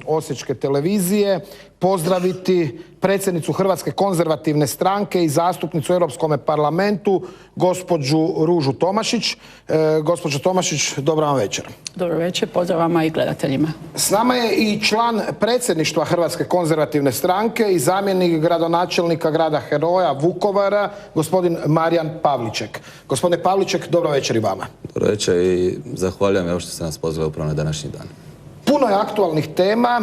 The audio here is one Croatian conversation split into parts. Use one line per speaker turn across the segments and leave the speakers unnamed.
Osječke televizije, pozdraviti predsjednicu Hrvatske konzervativne stranke i zastupnicu u Europskom parlamentu, gospođu Ružu Tomašić. Gospođo Tomašić, dobra vam večer.
Dobro večer, pozdrav vama i gledateljima.
S nama je i član predsjedništva Hrvatske konzervativne stranke i zamjenik gradonačelnika grada heroja Vukovara, gospodin Marijan Pavliček. Gospodine Pavliček, dobro večer i vama.
Dobro večer i zahvaljujem evo što ste nas pozvali upravo na današnji dan.
Puno je aktualnih tema.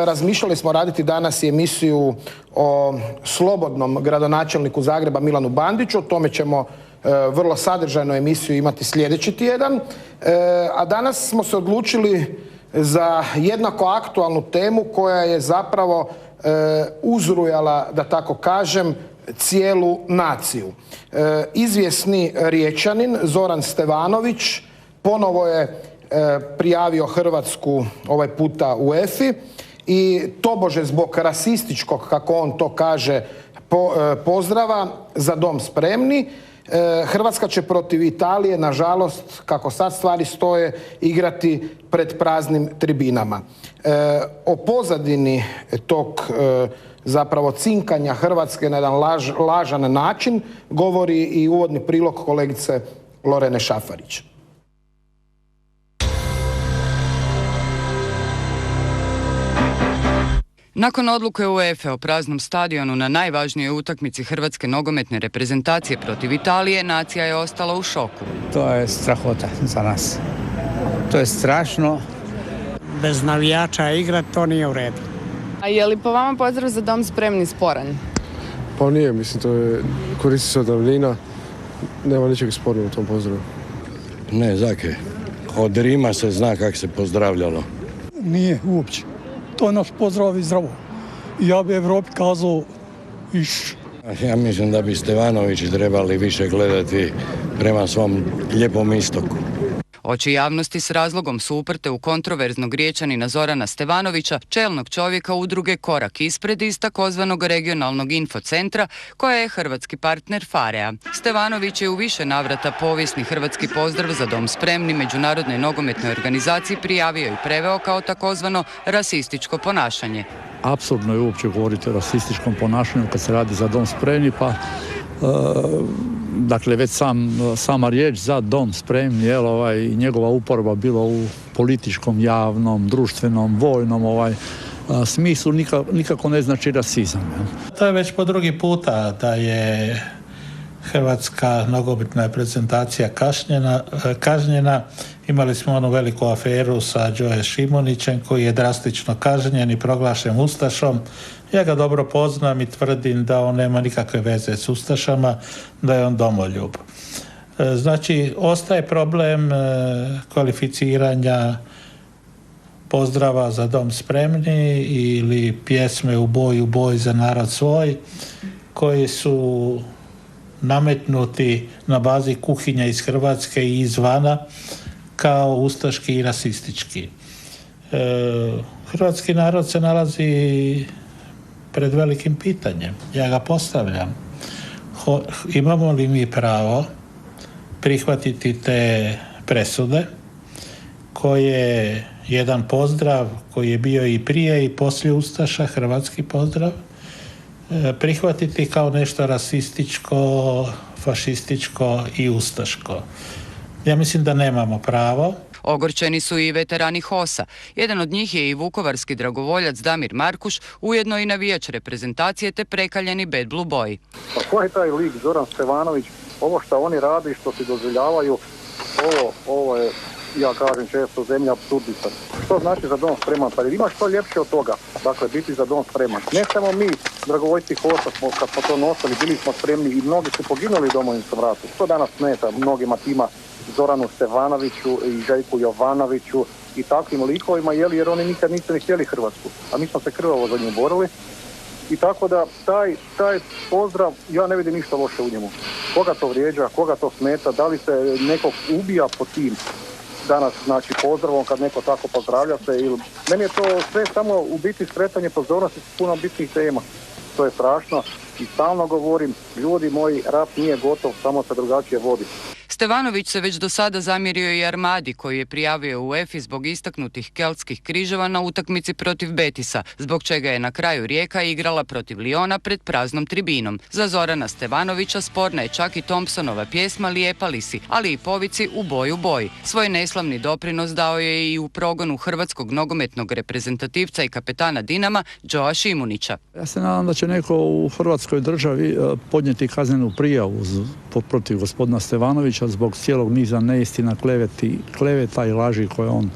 Razmišljali smo raditi danas i emisiju o slobodnom gradonačelniku Zagreba Milanu Bandiću. O tome ćemo vrlo sadržajnu emisiju imati sljedeći tjedan. A danas smo se odlučili za jednako aktualnu temu koja je zapravo uzrujala, da tako kažem, cijelu naciju. Izvjesni Riječanin Zoran Stevanović ponovo je prijavio Hrvatsku ovaj puta UEFA-i i tobože zbog rasističkog, kako on to kaže, pozdrava Za dom spremni. Hrvatska će protiv Italije, nažalost, kako sad stvari stoje, igrati pred praznim tribinama. O pozadini tog zapravo cinkanja Hrvatske na jedan lažan način govori i uvodni prilog kolegice Lorene Šafarić.
Nakon odluke UEFA o praznom stadionu na najvažnijoj utakmici hrvatske nogometne reprezentacije protiv Italije, nacija je ostala u šoku.
To je strahota za nas. To je strašno.
Bez navijača igrat, to nije u redu.
A je li po vama pozdrav Za dom spremni sporan?
Pa nije, mislim, to je, koristi se od davnina, nema ničeg sporno u tom pozdravu.
Ne, Zake, od Rima se zna kako se pozdravljalo.
Nije uopće. To je naš pozdrav i zdravo. Ja bi Evropi kazao iš.
Ja mislim da bi Stevanović trebali više gledati prema svom lijepom istoku.
Oči javnosti s razlogom su uprte u kontroverznog Riječanina Zorana Stevanovića, čelnog čovjeka udruge Korak ispred iz takozvanog regionalnog infocentra, koja je hrvatski partner Farea. Stevanović je u više navrata povijesni hrvatski pozdrav Za dom spremni međunarodnoj nogometnoj organizaciji prijavio i preveo kao takozvano rasističko ponašanje.
Apsurdno je uopće govoriti o rasističkom ponašanju kad se radi Za dom spremni, pa dakle već sama riječ Za dom spremni, i njegova uporaba bilo u političkom, javnom, društvenom, vojnom smislu nikako ne znači rasizam.
To je već po drugi puta da je hrvatska nogometna reprezentacija kažnjena. Imali smo onu veliku aferu sa Đoje Šimunićem koji je drastično kažnjen i proglašen ustašom. Ja ga dobro poznam i tvrdim da on nema nikakve veze s ustašama, da je on domoljub. Znači, ostaje problem kvalificiranja pozdrava Za dom spremni ili pjesme U boj za narod svoj, koji su nametnuti na bazi kuhinja iz Hrvatske i izvana kao ustaški i rasistički. Hrvatski narod se nalazi pred velikim pitanjem. Ja ga postavljam. Imamo li mi pravo prihvatiti te presude koje jedan pozdrav koji je bio i prije i poslije ustaša, hrvatski pozdrav, prihvatiti kao nešto rasističko, fašističko i ustaško? Ja mislim da nemamo pravo.
Ogorčeni su i veterani HOS-a. Jedan od njih je i vukovarski dragovoljac Damir Markuš, ujedno i navijač reprezentacije te prekaljeni Bad Blue Boy.
Pa ko je taj lik Zoran Stevanović? Ovo što oni rade i što si dozvoljavaju, ovo je, ja kažem često, zemlja apsurdista. Što znači Za dom spreman? Pa ima što ljepše od toga, dakle, biti Za dom spreman. Ne samo mi, dragovoljci HOS-a, kad smo to nosili, bili smo spremni i mnogi su poginuli u Domovinskom ratu. Što danas smeta mnogima tima Zoranu Stevanoviću i Željku Jovanoviću i takvim likovima, jer oni nikad nisu ni htjeli Hrvatsku, a mi smo se krvavo za nju borili. I tako da taj pozdrav, ja ne vidim ništa loše u njemu. Koga to vrijeđa, koga to smeta, da li se nekog ubija po tim danas, znači, pozdravom kad neko tako pozdravlja se, ili meni je to sve samo u biti skretanje pozornosti s puno bitnih tema. To je strašno i stalno govorim, ljudi moji, rat nije gotov, samo se drugačije vodi.
Stevanović se već do sada zamjerio i Armadi, koji je prijavio UEFA zbog istaknutih keltskih križeva na utakmici protiv Betisa, zbog čega je na kraju Rijeka igrala protiv Liona pred praznom tribinom. Za Zorana Stevanovića sporna je čak i Thompsonova pjesma Lijepa li si, ali i povici U boj u boj. Svoj neslavni doprinos dao je i u progonu hrvatskog nogometnog reprezentativca i kapetana Dinama Joea Šimunića.
Ja se nadam da će neko u Hrvatskoj državi podnijeti kaznenu prijavu protiv gospodina Stevanovića zbog cijelog niza neistina, kleveta i laži koje on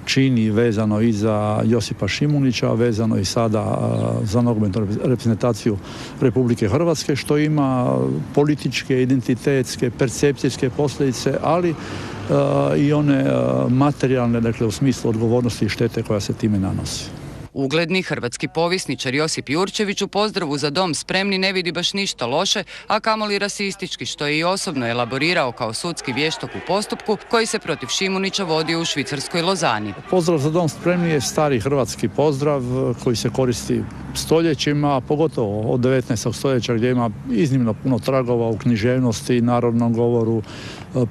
čini vezano i za Josipa Šimunića, vezano i sada za nogometnu reprezentaciju Republike Hrvatske, što ima političke, identitetske, percepcijske posljedice, ali i one materijalne, dakle u smislu odgovornosti i štete koja se time nanosi.
Ugledni hrvatski povjesničar Josip Jurčević u pozdravu Za dom spremni ne vidi baš ništa loše, a kamoli rasistički, što je i osobno elaborirao kao sudski vještak u postupku koji se protiv Šimunića vodio u švicarskoj Lozani.
Pozdrav Za dom spremni je stari hrvatski pozdrav koji se koristi stoljećima, a pogotovo od 19. stoljeća gdje ima iznimno puno tragova u književnosti, narodnom govoru,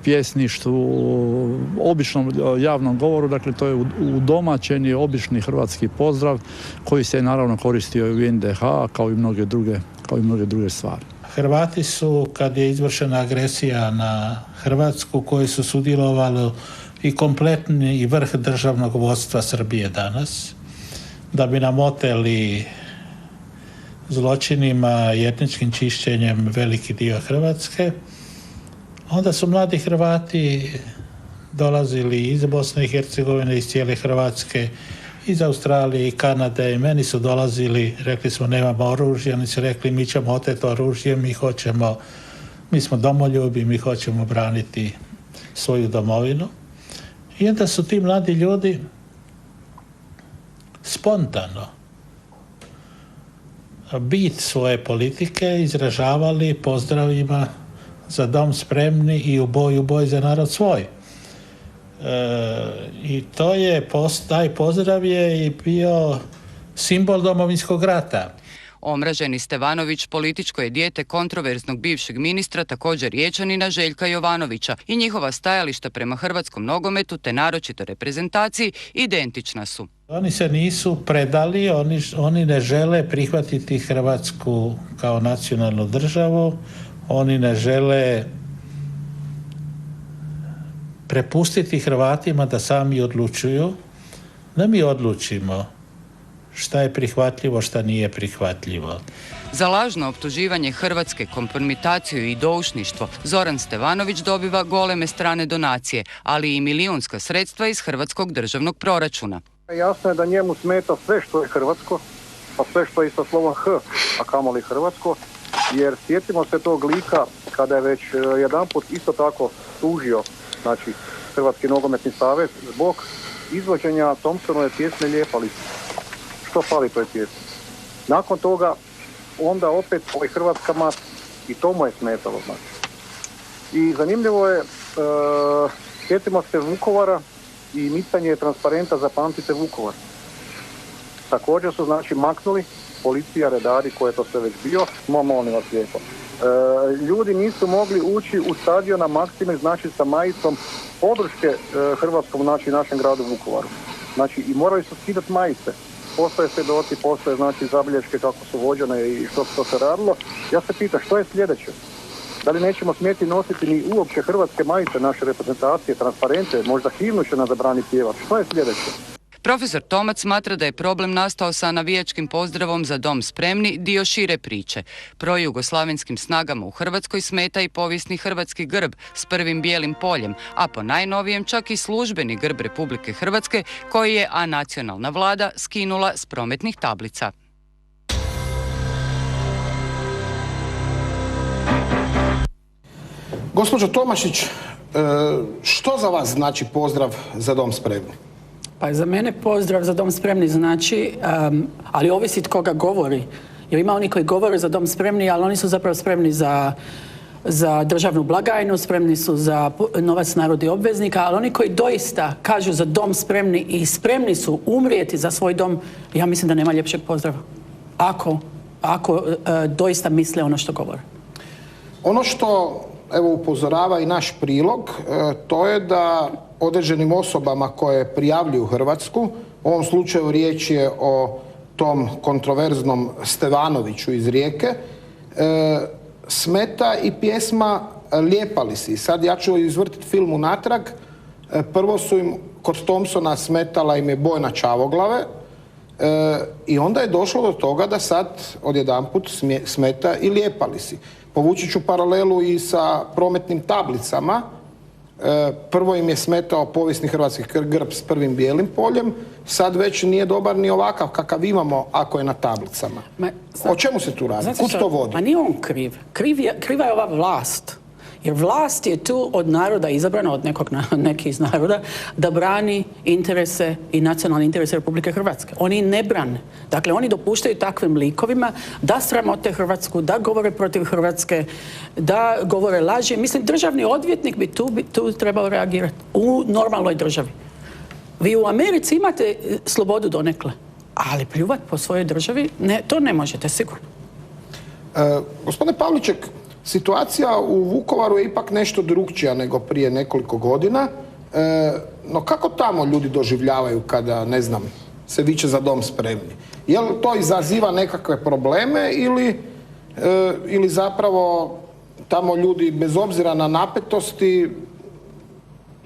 pjesništvu, običnom javnom govoru. Dakle, to je udomaćen je obični hrvatski pozdrav koji se naravno koristio i u NDH kao i mnoge druge stvari.
Hrvati su, kad je izvršena agresija na Hrvatsku, koji su sudjelovali i kompletni i vrh državnog vodstva Srbije danas, da bi nam oteli zločinima i etničkim čišćenjem veliki dio Hrvatske, onda su mladi Hrvati dolazili iz Bosne i Hercegovine, iz cijele Hrvatske, iz Australije i Kanade, i meni su dolazili, rekli smo nemamo oružje, oni su rekli mi ćemo oteti oružje, mi smo domoljubi, mi hoćemo braniti svoju domovinu. I onda su ti mladi ljudi spontano bit svoje politike izražavali pozdravima Za dom spremni i u boj za narod svoj. I taj pozdrav je i bio simbol Domovinskog rata.
Omraženi Stevanović političko je dijete kontroverznog bivšeg ministra, također Riječanina Željka Jovanovića, i njihova stajališta prema hrvatskom nogometu te naročito reprezentaciji identična su.
Oni se nisu predali, oni ne žele prihvatiti Hrvatsku kao nacionalnu državu, oni ne žele prepustiti Hrvatima da sami odlučuju, da mi odlučimo šta je prihvatljivo, šta nije prihvatljivo.
Za lažno optuživanje Hrvatske, kompromitaciju i doušništvo Zoran Stevanović dobiva goleme strane donacije, ali i milijunska sredstva iz hrvatskog državnog proračuna.
Jasno je da njemu smeta sve što je hrvatsko, pa sve što je sa slovom H, a kamoli hrvatsko, jer sjetimo se tog lika kada je već jedanput isto tako tužio, znači Hrvatski nogometni savez, zbog izvođenja Thompsonove pjesme Lijepa li si. Što fali toj pjesmi? Nakon toga onda opet hrvatska mat i to mu je smetalo, znači. I zanimljivo je, sjetimo se Vukovara i micanje transparenta Zapamtite Vukovar. Također su znači maknuli policija, redari, koje je to sve već bio, molim vas lijepo. Ljudi nisu mogli ući u stadion na Maksime, znači sa majicom podrške hrvatskom, znači našem gradu Vukovaru. Znači i morali su skidati majice. Postoje svjedoci, postoje znači zabilješke kako su vođene i što se radilo. Ja se pitam što je sljedeće? Da li nećemo smjeti nositi ni uopće hrvatske majice, naše reprezentacije, transparente, možda himnu će nas zabraniti pjevati. Što je sljedeće?
Profesor Tomac smatra da je problem nastao sa navijačkim pozdravom Za dom spremni dio šire priče. Projugoslavenskim snagama u Hrvatskoj smeta i povijesni hrvatski grb s prvim bijelim poljem, a po najnovijem čak i službeni grb Republike Hrvatske koji je nacionalna vlada skinula s prometnih tablica.
Gospođo Tomašić, što za vas znači pozdrav Za dom spremni?
Pa za mene pozdrav Za dom spremni znači, ali ovisi tko ga govori. Jer ima oni koji govore Za dom spremni, ali oni su zapravo spremni za državnu blagajnu, spremni su za novac narodi obveznika, ali oni koji doista kažu Za dom spremni i spremni su umrijeti za svoj dom, ja mislim da nema ljepšeg pozdrava. Ako doista misle ono što govore.
Ono što evo upozorava i naš prilog, to je da određenim osobama koje prijavljuju Hrvatsku, u ovom slučaju riječ je o tom kontroverznom Stevanoviću iz Rijeke, smeta i pjesma Lijepali si. Sad ja ću izvrtiti film unatrag. Prvo su im kod Thompsona smetala im je Bojna Čavoglave i onda je došlo do toga da sad odjedanput smeta i Lijepali si. Povući ću paralelu i sa prometnim tablicama. Prvo im je smetao povijesni hrvatski grb s prvim bijelim poljem, sad već nije dobar ni ovakav kakav imamo ako je na tablicama. O čemu se tu radi? Kud to vodi?
Ma nije on kriv. Kriva je ova vlast. Jer vlast je tu od naroda izabrana, od nekih iz naroda, da brani interese i nacionalne interese Republike Hrvatske. Oni ne brane. Dakle, oni dopuštaju takvim likovima da sramote Hrvatsku, da govore protiv Hrvatske, da govore laži. Mislim, državni odvjetnik bi tu trebao reagirati u normalnoj državi. Vi u Americi imate slobodu donekle, ali pljuvati po svojoj državi, to ne možete sigurno.
Gospodine Pavliček, situacija u Vukovaru je ipak nešto drukčija nego prije nekoliko godina, no kako tamo ljudi doživljavaju kada, ne znam, se viče za dom spremni? Je li to izaziva nekakve probleme ili zapravo tamo ljudi bez obzira na napetosti,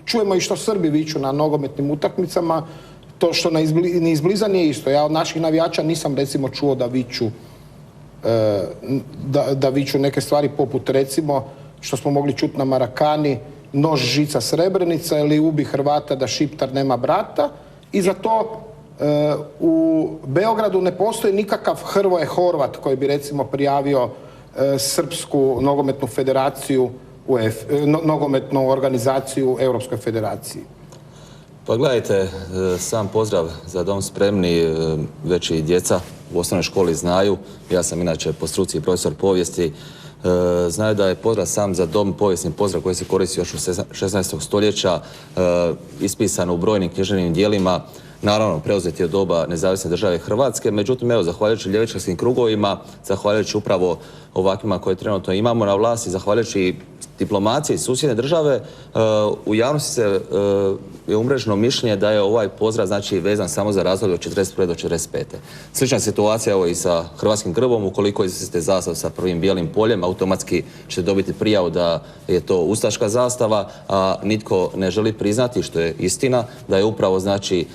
čujemo i što Srbi viču na nogometnim utakmicama, to što ni izbliza nije isto. Ja od naših navijača nisam recimo čuo da viču neke stvari poput recimo što smo mogli čuti na Marakani, nož žica Srebrenica ili ubi Hrvata da Šiptar nema brata, i za to u Beogradu ne postoji nikakav Hrvoje Horvat koji bi recimo prijavio Srpsku nogometnu federaciju, nogometnu organizaciju Europskoj federaciji.
Pa gledajte, sam pozdrav za dom spremni već i djeca u osnovnoj školi znaju. Ja sam inače po struci profesor povijesti. Znaju da je pozdrav sam za dom povijesni pozdrav koji se koristi još u 16. stoljeća, ispisan u brojnim književnim dijelima, naravno preuzeti od doba nezavisne države Hrvatske. Međutim, evo, zahvaljujući ljevičarskim krugovima, zahvaljujući upravo ovakvima koje trenutno imamo na vlasti, zahvaljujući diplomaciji susjedne države, u javnosti je umreženo mišljenje da je ovaj pozdrav znači vezan samo za razdoblje od 1941. do 1945. Slična situacija evo i sa hrvatskim grbom. Ukoliko izvestite zastav sa prvim bijelim poljem, automatski ćete dobiti prijavu da je to ustaška zastava, a nitko ne želi priznati, što je istina, da je upravo znači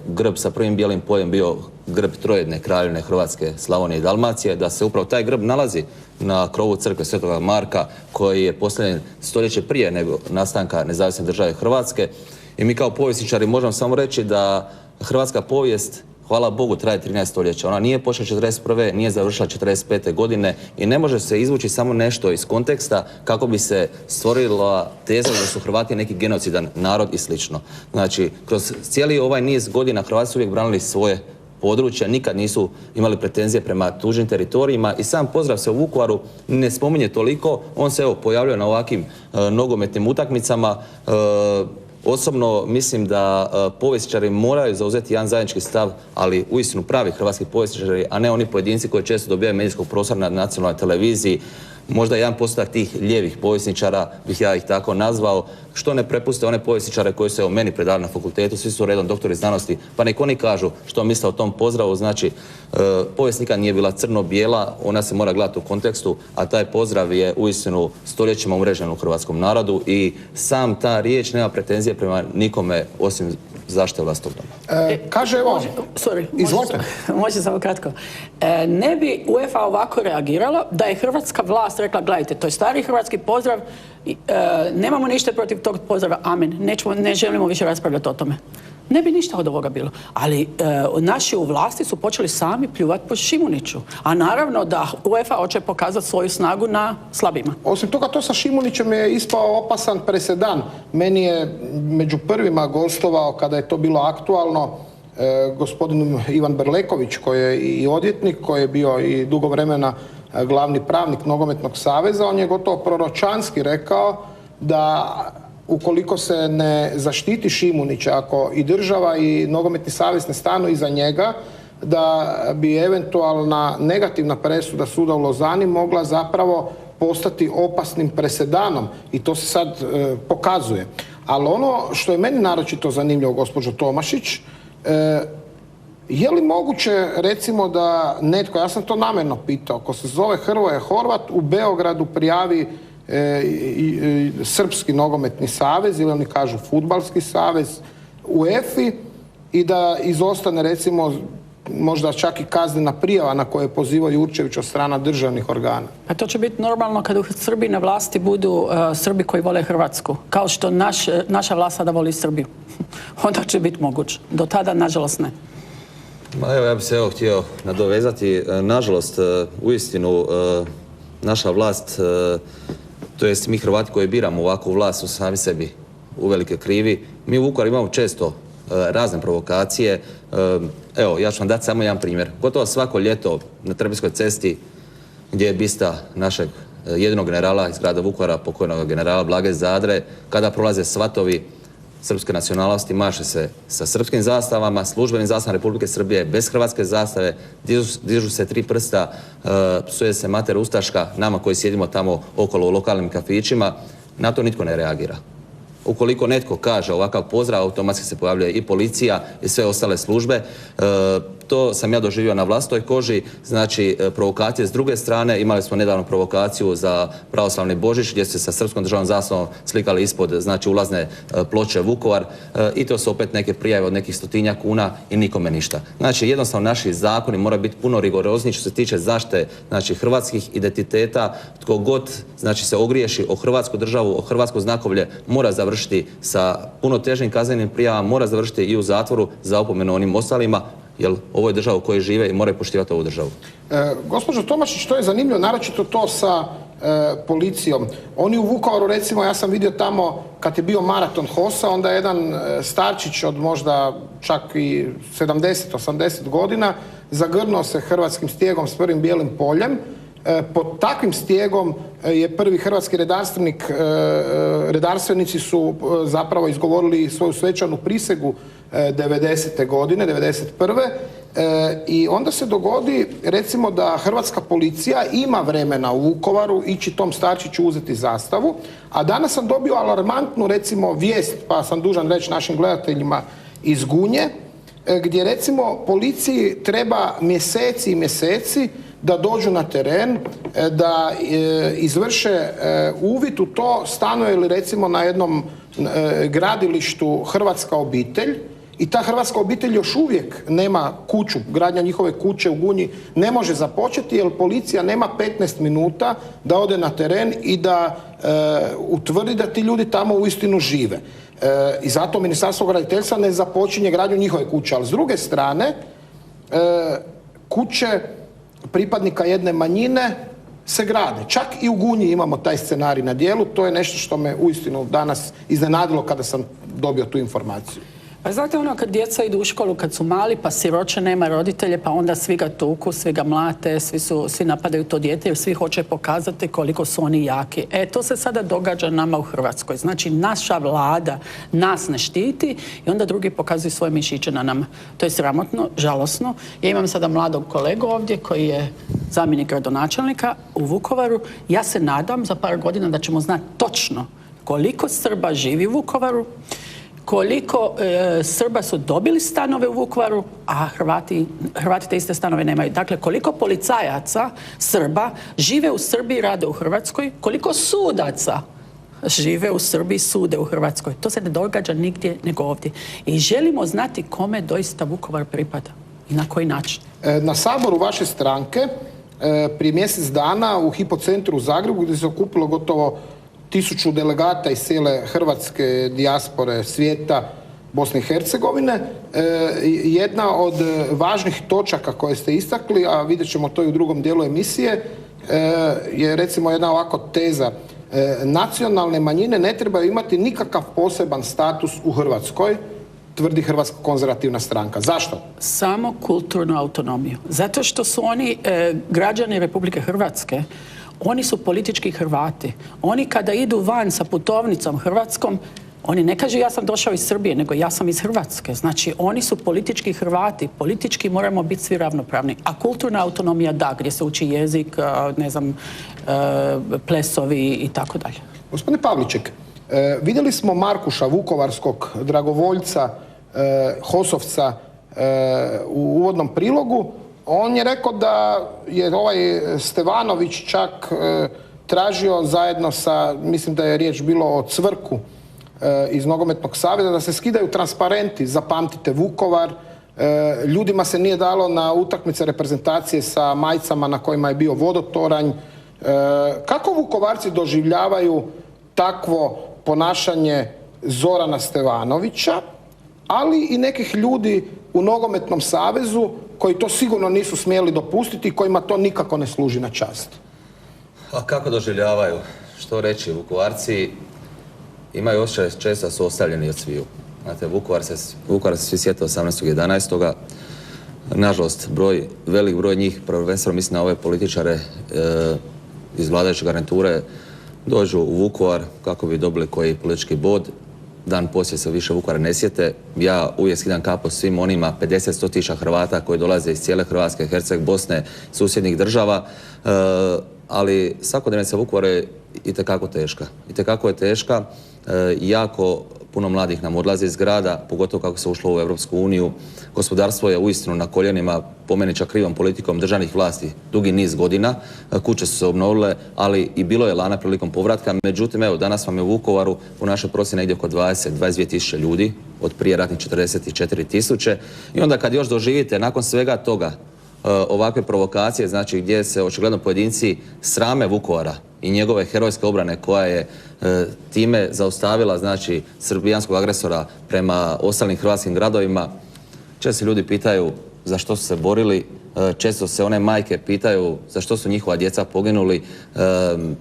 grb sa prvim bijelim poljem bio grb trojedne kraljevine Hrvatske, Slavonije i Dalmacije, da se upravo taj grb nalazi na krovu crkve Svetoga Marka koji je postavljen stoljeće prije nego nastanka nezavisne države Hrvatske. I mi kao povjesničari možemo samo reći da hrvatska povijest, hvala Bogu, traje 13 stoljeća. Ona nije počela 1941. nije završila 1945. godine i ne može se izvući samo nešto iz konteksta kako bi se stvorila teza da su Hrvati neki genocidan narod i slično. Znači, kroz cijeli ovaj niz godina Hrvati su uvijek branili svoje područja, nikad nisu imali pretenzije prema tuđim teritorijima i sam pozdrav se u Vukovaru ne spominje toliko. On se evo pojavljuje na ovakvim nogometnim utakmicama. Osobno mislim da povjesničari moraju zauzeti jedan zajednički stav, ali uistinu pravi hrvatski povjesničari, a ne oni pojedinci koji često dobijaju medijskog prostora na nacionalnoj televiziji. Možda jedan postotak tih lijevih povjesničara, bih ja ih tako nazvao, što ne prepuste one povjesničare koji su meni predali na fakultetu, svi su redom doktori znanosti, pa nek oni kažu što misle o tom pozdravu. Znači, povijest nikad nije bila crno-bijela, ona se mora gledati u kontekstu, a taj pozdrav je uistinu stoljećima umrežen u hrvatskom narodu i sam ta riječ nema pretenzije prema nikome osim zaštite vlastitog doma.
Kaže evo, izvolite.
Može samo kratko. Ne bi UEFA ovako reagiralo da je hrvatska vlast rekla, gledajte, to je stari hrvatski pozdrav, nemamo ništa protiv tog pozdrava, amen, ne želimo više raspravljati o tome. Ne bi ništa od ovoga bilo. Ali naši u vlasti su počeli sami pljuvati po Šimuniću. A naravno da UEFA hoće pokazati svoju snagu na slabima.
Osim toga, to sa Šimunićem je ispao opasan presedan. Meni je među prvima gostovao, kada je to bilo aktualno, gospodin Ivan Berleković, koji je i odvjetnik, koji je bio i dugo vremena glavni pravnik Nogometnog saveza. On je gotovo proročanski rekao da ukoliko se ne zaštiti Šimunića, ako i država i Nogometni savez ne stanu iza njega, da bi eventualna negativna presuda suda u Lozani mogla zapravo postati opasnim presedanom i to se sad pokazuje. Ali ono što je meni naročito zanimljivo, gospođo Tomašić, je li moguće, recimo, da netko, ja sam to namjerno pitao, ko se zove Hrvoje Horvat, u Beogradu prijavi Srpski nogometni savez, ili oni kažu Fudbalski savez, UEFA i da izostane, recimo, možda čak i kaznena prijava na koje je pozivao Jurčević od strana državnih organa?
Pa to će biti normalno kad u Srbiji na vlasti budu Srbi koji vole Hrvatsku. Kao što naša vlast sada voli Srbiju. Onda će biti moguće. Do tada, nažalost, ne.
Evo, ja bih se htio nadovezati. Nažalost, uistinu, naša vlast, to jest mi Hrvati koji biramo ovakvu vlast, su sami sebi uvelike krivi. Mi u Vukovaru imamo često razne provokacije. Evo, ja ću vam dati samo jedan primjer. Gotovo svako ljeto na Trpinjskoj cesti, gdje je bista našeg jedinog generala iz grada Vukovara, pokojnog generala Blage Zadre, kada prolaze svatovi srpske nacionalnosti, maše se sa srpskim zastavama, službenim zastavama Republike Srbije, bez hrvatske zastave, dižu se 3 prsta, psuje se mater ustaška, nama koji sjedimo tamo okolo u lokalnim kafićima, na to nitko ne reagira. Ukoliko netko kaže ovakav pozdrav, automatski se pojavljuje i policija i sve ostale službe. To sam ja doživio na vlastitoj koži, znači provokacije s druge strane. Imali smo nedavno provokaciju za pravoslavni Božić gdje su se sa srpskom državnom zastavom slikali ispod, znači, ulazne ploče Vukovar i to su opet neke prijave od nekih 100-tinjak kuna i nikome ništa. Znači, jednostavno naši zakoni moraju biti puno rigorozniji što se tiče zaštite, znači, hrvatskih identiteta. Tko god, znači, se ogriješi o hrvatsku državu, o hrvatsko znakovlje, mora završiti sa puno težim kaznenim prijavama, mora završiti i u zatvoru za opomenu onim ostalima, jer ovo je država u kojoj žive i moraju poštivati ovu državu.
Gospođo Tomašić, to je zanimljivo, naročito to sa policijom. Oni u Vukovaru, recimo, ja sam vidio tamo kad je bio maraton HOS-a, onda je jedan starčić od možda čak i 70-80 godina zagrnuo se hrvatskim stijegom s prvim bijelim poljem. Pod takvim stijegom je prvi hrvatski redarstvenici su zapravo izgovorili svoju svečanu prisegu 90. godine, 91. I onda se dogodi, recimo, da hrvatska policija ima vremena u Vukovaru ići tom starčiću uzeti zastavu, a danas sam dobio alarmantnu, recimo, vijest, pa sam dužan reći našim gledateljima, iz Gunje, gdje, recimo, policiji treba mjeseci i mjeseci da dođu na teren, da izvrše uvid u to stanuje li, recimo, na jednom gradilištu hrvatska obitelj, i ta hrvatska obitelj još uvijek nema kuću, gradnja njihove kuće u Gunji ne može započeti jer policija nema 15 minuta da ode na teren i da utvrdi da ti ljudi tamo uistinu žive. I zato Ministarstvo graditeljstva ne započinje gradnju njihove kuće, ali s druge strane kuće pripadnika jedne manjine se grade. Čak i u Gunji imamo taj scenarij na djelu. To je nešto što me uistinu danas iznenadilo kada sam dobio tu informaciju.
Pa znate, ono kad djeca idu u školu kad su mali, pa siroče, nema roditelje, pa onda svi ga tuku, svi ga mlate, svi napadaju to dijete jer svi hoće pokazati koliko su oni jaki. To se sada događa nama u Hrvatskoj. Znači, naša vlada nas ne štiti i onda drugi pokazuju svoje mišiće na nama. To je sramotno, žalosno. Ja imam sada mladog kolegu ovdje koji je zamjenik gradonačelnika u Vukovaru. Ja se nadam za par godina da ćemo znati točno koliko Srba živi u Vukovaru, koliko Srba su dobili stanove u Vukovaru, a Hrvati te iste stanove nemaju. Dakle, koliko policajaca Srba žive u Srbiji, rade u Hrvatskoj, koliko sudaca žive u Srbiji, sude u Hrvatskoj. To se ne događa nigdje nego ovdje. I želimo znati kome doista Vukovar pripada i na koji način.
Na saboru vaše stranke prije mjesec dana u Hipocentru u Zagrebu, gdje se okupilo gotovo 1000 delegata iz cijele hrvatske dijaspore, svijeta, Bosne i Hercegovine. Jedna od važnih točaka koje ste istakli, a vidjet ćemo to i u drugom dijelu emisije, je, recimo, jedna ovako teza. Nacionalne manjine ne trebaju imati nikakav poseban status u Hrvatskoj, tvrdi Hrvatska konzervativna stranka. Zašto?
Samo kulturnu autonomiju. Zato što su oni građani Republike Hrvatske. Oni su politički Hrvati. Oni kada idu van sa putovnicom hrvatskom, Oni ne kažu ja sam došao iz Srbije, nego ja sam iz Hrvatske. Znači, oni su politički Hrvati. Politički moramo biti svi ravnopravni. A kulturna autonomija da, gdje se uči jezik, ne znam, plesovi i tako dalje.
Gospodine Pavliček, vidjeli smo Markuša, vukovarskog dragovoljca, HOS-ovca, u uvodnom prilogu. On je rekao da je ovaj Stevanović čak tražio zajedno sa, mislim da je riječ bilo o Cvrku iz Nogometnog saveza, da se skidaju transparenti, zapamtite Vukovar. Ljudima se nije dalo na utakmice reprezentacije sa majicama na kojima je bio vodotoranj. Kako Vukovarci doživljavaju takvo ponašanje Zorana Stevanovića, ali i nekih ljudi u Nogometnom savezu koji to sigurno nisu smjeli dopustiti i kojima to nikako ne služi na čast?
A kako doživljavaju? Što reći, Vukovarci imaju osjećaj često da su ostavljeni od sviju. Znate, Vukovar se svi sjete 18.11. Nažalost, velik broj njih, prvenstveno mislim na ove političare iz vladajuće garniture, dođu u Vukovar kako bi dobili koji politički bod. Dan poslije se više Vukovara ne sjete. Ja uvijek skidam kapu svim onima 50-100 tisuća Hrvata koji dolaze iz cijele Hrvatske, Herceg, Bosne, susjednih država, ali svakodnevnica Vukovara je itekako teška. Itekako je teška, jako puno mladih nam odlazi iz grada, pogotovo kako se ušlo u Europsku uniju. Gospodarstvo je uistinu na koljenima, po meni čak krivom politikom državnih vlasti, dugi niz godina. Kuće su se obnovile, ali i bilo je lana prilikom povratka. Međutim, evo, danas vam je u Vukovaru u našoj procjeni negdje oko 22 tisuće ljudi, od prije ratnih 44 tisuće. I onda kad još doživite nakon svega toga ovakve provokacije, znači gdje se očigledno pojedinci srame Vukovara i njegove herojske obrane koja je time zaustavila, znači, srbijanskog agresora prema ostalim hrvatskim gradovima. Često se ljudi pitaju za što su se borili, često se one majke pitaju za što su njihova djeca poginuli.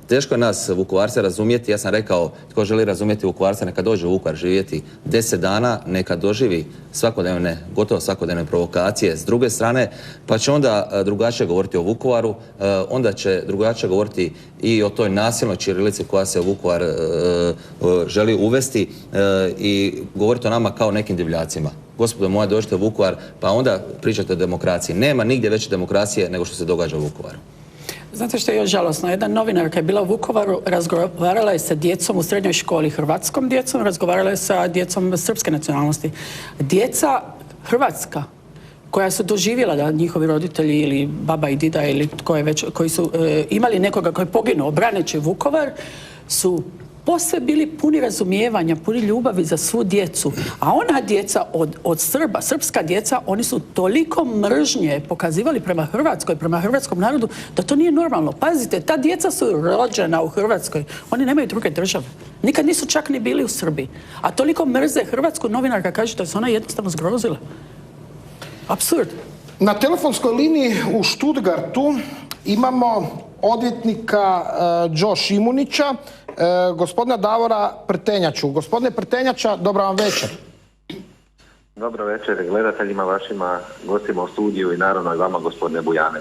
Teško je nas Vukovarce razumjeti. Ja sam rekao, tko želi razumjeti Vukovarce, neka dođe u Vukovar živjeti 10 dana, neka doživi gotovo svakodnevne provokacije s druge strane, pa će onda drugačije govoriti o Vukovaru, onda će drugačije govoriti i o toj nasilnoj ćirilici koja se u Vukovar želi uvesti i govoriti o nama kao nekim divljacima. Gospodo moja, dođite u Vukovar, pa onda pričate o demokraciji. Nema nigdje veće demokracije nego što se događa u Vukovaru.
Znate što je još žalosno? Jedna novinarka je bila u Vukovaru, razgovarala je sa djecom u srednjoj školi, hrvatskom djecom, razgovarala je sa djecom srpske nacionalnosti. Djeca hrvatska, koja su doživjela da njihovi roditelji ili baba i dida ili tko je već, koji su imali nekoga koji je poginuo braneći Vukovar, su posve bili puni razumijevanja, puni ljubavi za svu djecu. A ona djeca od Srba, srpska djeca, oni su toliko mržnje pokazivali prema Hrvatskoj, prema hrvatskom narodu, da to nije normalno. Pazite, ta djeca su rođena u Hrvatskoj. Oni nemaju druge države. Nikad nisu čak ni bili u Srbiji. A toliko mrze Hrvatsku, novinarka kaže da se ona jednostavno zgrozila. Apsurd.
Na telefonskoj liniji u Stuttgartu imamo odvjetnika Joe Šimunića, gospodina Davora Prtenjaču. Gospodine Prtenjača, dobro vam večer.
Dobro večer gledateljima, vašima gostima u studiju i naravno i vama, gospodine Bujane.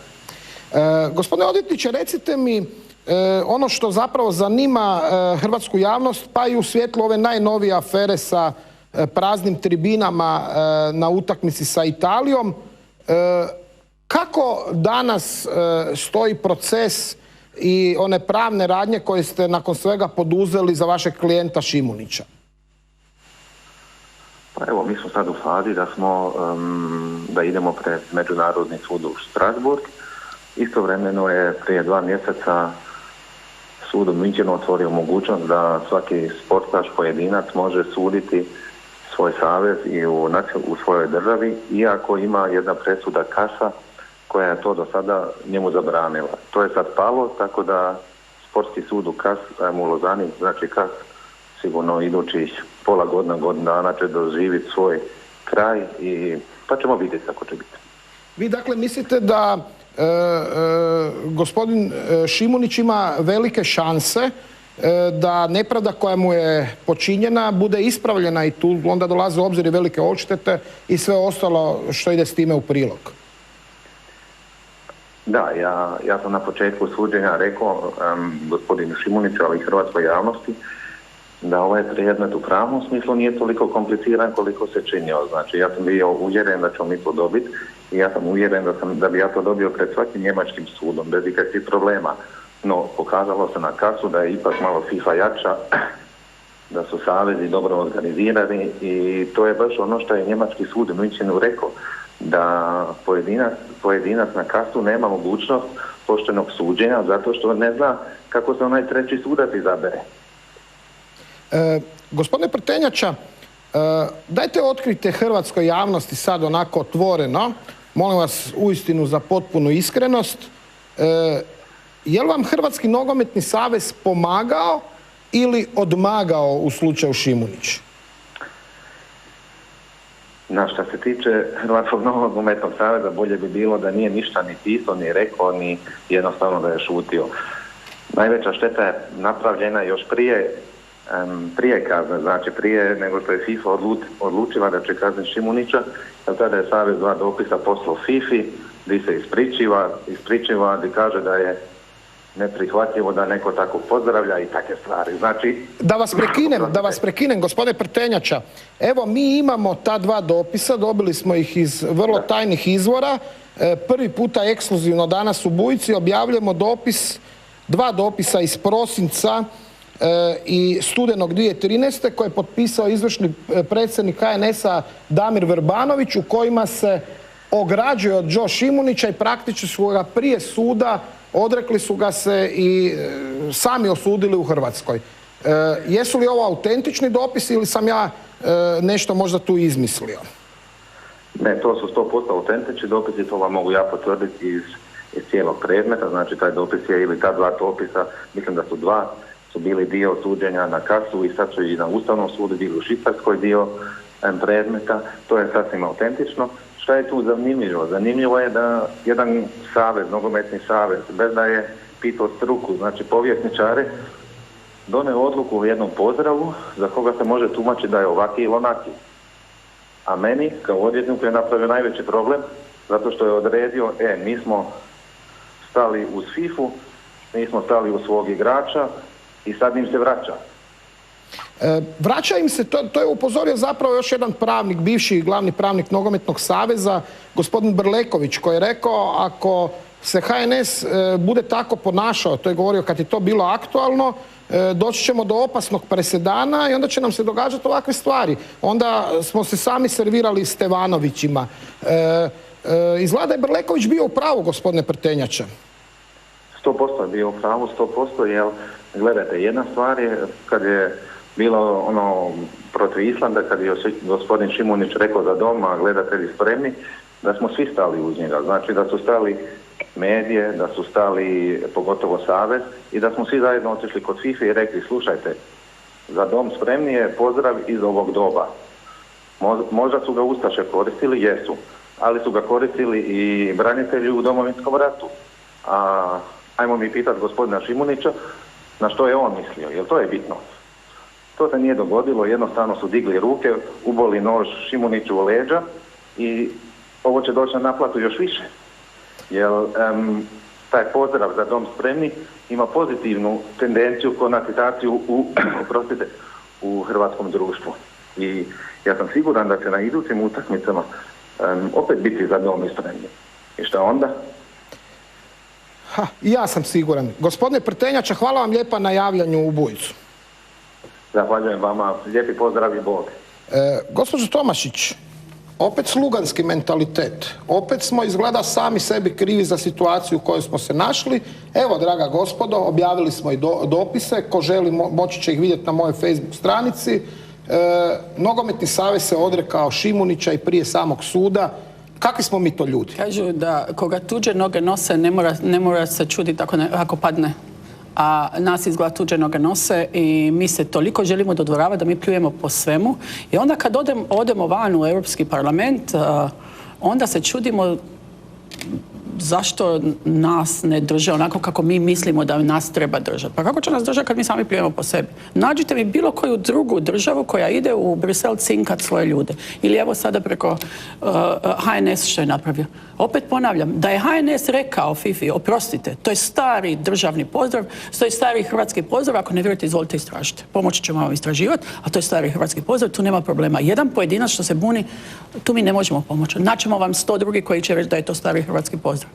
Gospodine odvjetniče, recite mi ono što zapravo zanima hrvatsku javnost, pa i u svjetlu ove najnovije afere sa praznim tribinama na utakmici sa Italijom. Kako danas stoji proces i one pravne radnje koje ste nakon svega poduzeli za vašeg klijenta Šimunića?
Pa evo, mi smo sad u fazi da idemo pred Međunarodni sud u Strasbourg. Istovremeno je prije 2 mjeseca sud u Münchenu otvorio mogućnost da svaki sportaš, pojedinac može suditi svoj savez i u svojoj državi, iako ima jedna presuda Kasa koja je to do sada njemu zabranila. To je sad palo, tako da sportski sud u Kas, u Lozani, znači Kas, sigurno idućih pola godina, godinu dana će doživjeti svoj kraj i pa ćemo vidjeti kako će biti.
Vi dakle mislite da gospodin Šimunić ima velike šanse da nepravda koja mu je počinjena bude ispravljena i tu onda dolaze u obzir i velike odštete i sve ostalo što ide s time u prilog?
Da, ja sam na početku suđenja rekao gospodinu Šimuniću, ali i hrvatskoj javnosti, da ovaj predmet u pravnom smislu nije toliko kompliciran koliko se činio. Znači, ja sam bio uvjeren da ćemo mi to dobiti i ja sam uvjeren da bi ja to dobio pred svakim njemačkim sudom, bez ikakvih problema. No, pokazalo se na kasu da je ipak malo FIFA jača, da su savezi dobro organizirani i to je baš ono što je njemački sud u Münchenu rekao, da pojedinac na kasu nema mogućnost poštenog suđenja zato što ne zna kako se onaj treći sudac izabere.
Gospodine Prtenjača, dajte otkrite hrvatskoj javnosti sad onako otvoreno, molim vas uistinu za potpunu iskrenost, je li vam Hrvatski nogometni savez pomagao ili odmagao u slučaju Šimunić?
Na što se tiče Hrvatskog nogometnog saveza, bolje bi bilo da nije ništa ni pisao, ni rekao, ni jednostavno da je šutio. Najveća šteta je napravljena još prije kazne, znači prije nego što je FIFA odlučila da će kazniti Šimunića, jer tada je savez 2 dopisa poslao FIFA gdje se ispričiva, gdje kaže da je neprihvatljivo da neko tako pozdravlja i takve stvari. Znači,
da vas prekinem, gospodine Prtenjača, evo mi imamo ta 2 dopisa, dobili smo ih iz vrlo tajnih izvora, prvi puta ekskluzivno danas u Bujici objavljujemo 2 dopisa iz prosinca i studenog 2013. koje je potpisao izvršni predsjednik HNS-a Damir Vrbanović, u kojima se ograđuje od Joe Šimunića i praktično su ga prije suda odrekli su ga se i sami osudili u Hrvatskoj. Jesu li ovo autentični dopisi ili sam ja nešto možda tu izmislio?
Ne, to su 100% autentični dopisi, to vam mogu ja potvrditi iz cijelog predmeta, znači taj dopis je ili ta 2 dopisa, mislim da su 2, su bili dio suđenja na kasu i sad su i na Ustavnom sudu bili u Švicarskoj dio predmeta, to je sasvim autentično. Šta je tu zanimljivo? Zanimljivo je da jedan savez, nogometni savez, bez da je pitao struku, znači povjesničare, doneo odluku u jednom pozdravu za koga se može tumačiti da je ovaki ili onaki. A meni, kao odvjetniku, je napravio najveći problem, zato što je odredio, mi smo stali uz FIFA-u, nismo stali uz svog igrača i sad im se vraća.
Vraća im se, to je upozorio zapravo još jedan pravnik, bivši glavni pravnik Nogometnog saveza, gospodin Brleković, koji je rekao ako se HNS bude tako ponašao, to je govorio kad je to bilo aktualno, doći ćemo do opasnog presedana i onda će nam se događati ovakve stvari. Onda smo se sami servirali Stevanovićima. Izgleda je Brleković bio u pravu, gospodine Prtenjača.
100% je bio u pravu, 100%, jer gledajte, jedna stvar je kad je bilo ono protiv Islanda, kad je gospodin Šimunić rekao za dom, a gledatelji spremni, da smo svi stali uz njega. Znači da su stali medije, da su stali pogotovo savez i da smo svi zajedno otišli kod FIFA i rekli slušajte, za dom spremni je pozdrav iz ovog doba. Možda su ga ustaše koristili, jesu, ali su ga koristili i branitelji u Domovinskom ratu. A ajmo mi pitati gospodina Šimunića na što je on mislio, jer to je bitno. To se nije dogodilo, jednostavno su digli ruke, uboli nož Šimuniću u leđa i ovo će doći na naplatu još više. Jer taj pozdrav za dom spremni ima pozitivnu tendenciju, konotaciju u hrvatskom društvu. I ja sam siguran da će na idućim utakmicama opet biti za dom spremni. I šta onda?
I ja sam siguran. Gospodine Prtenjača, hvala vam lijepa na javljanju u Bujicu.
Zahvaljujem vama, lijepi pozdrav i Bog.
Gospođo Tomašić, opet sluganski mentalitet. Opet smo izgleda sami sebi krivi za situaciju u kojoj smo se našli. Evo, draga gospodo, objavili smo i dopise. Ko želi, moći će ih vidjeti na mojoj Facebook stranici. Nogometni savez se odrekao Šimunića i prije samog suda. Kakvi smo mi to ljudi?
Kažu da koga tuđe noge nose ne mora se čuditi ako padne. A nas izgleda tuđe noge nose i mi se toliko želimo dodvoravati da mi pljujemo po svemu. I onda kad odemo van u Europski parlament, onda se čudimo zašto nas ne drže onako kako mi mislimo da nas treba držati. Pa kako će nas držati kad mi sami plijemo po sebi? Nađite mi bilo koju drugu državu koja ide u Brisel cinkat svoje ljude. Ili evo sada preko HNS što je napravio. Opet ponavljam, da je HNS rekao Fifi, oprostite, to je stari državni pozdrav, to je stari hrvatski pozdrav, ako ne vjerujete, izvolite istražite. Pomoći ćemo vam istraživati, a to je stari hrvatski pozdrav, tu nema problema. Jedan pojedinac što se buni, tu mi ne možemo pomoći. Naćemo vam 100 drugi koji će reći da je to stari hrvatski pozdrav.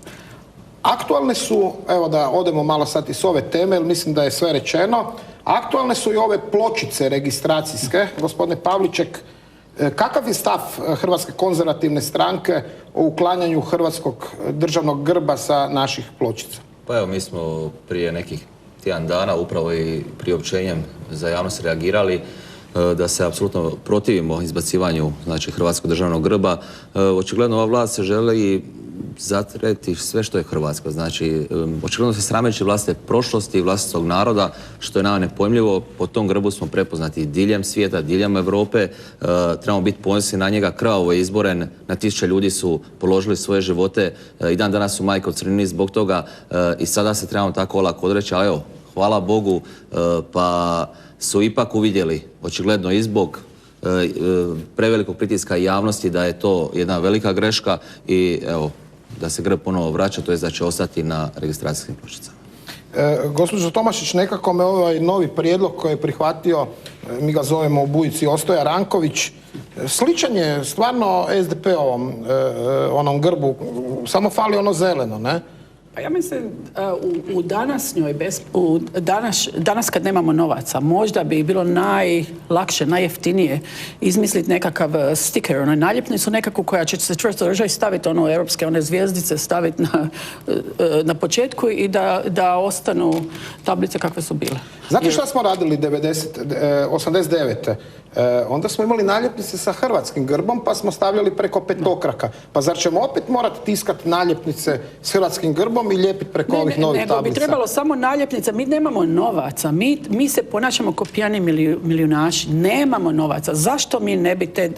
Aktualne su, evo da odemo malo sad iz ove teme, jer mislim da je sve rečeno, aktualne su i ove pločice registracijske. Gospodine Pavliček, kakav je stav Hrvatske konzervativne stranke o uklanjanju hrvatskog državnog grba sa naših pločica?
Pa evo, mi smo prije nekih tjedan dana upravo i priopćenjem za javnost reagirali da se apsolutno protivimo izbacivanju, znači, hrvatskog državnog grba. Očigledno ova vlast se želi zatreti sve što je hrvatsko. Znači, očigledno se srameći vlastite prošlosti i vlastitog naroda, što je nama nepojmljivo. Po tom grbu smo prepoznati diljem svijeta, diljem Europe. Trebamo biti ponosni na njega. Krvavo je izboren, na 1000 ljudi su položili svoje živote i dan danas su majke ocrnjeni zbog toga i sada se trebamo tako olako odreći, ali evo, hvala Bogu, pa su ipak uvidjeli, očigledno i zbog prevelikog pritiska javnosti, da je to jedna velika greška i evo, da se grb ponovo vraća, to je da će ostati na registracijskim pločicama.
Gospođo Tomašić, nekako me ovaj novi prijedlog koji je prihvatio, mi ga zovemo u Bujici Ostoja Ranković, sličan je stvarno SDP-ovom onom grbu, samo fali ono zeleno, ne?
Pa ja mislim, danas kad nemamo novaca, možda bi bilo najlakše, najjeftinije izmisliti nekakav sticker, onaj naljepnicu nekakvu koja će se čvrsto držati, staviti europske one zvijezdice, staviti na početku i da ostanu tablice kakve su bile.
Znate šta smo radili 89. Onda smo imali naljepnice sa hrvatskim grbom, pa smo stavljali preko petokraka. Pa zar ćemo opet morati tiskati naljepnice s hrvatskim grbom i lijepiti preko ovih novih tablica?
Nego bi trebalo samo naljepnica. Mi nemamo novaca. Mi se ponašamo kao pijani milijunaši. Nemamo novaca. Zašto mi ne bi te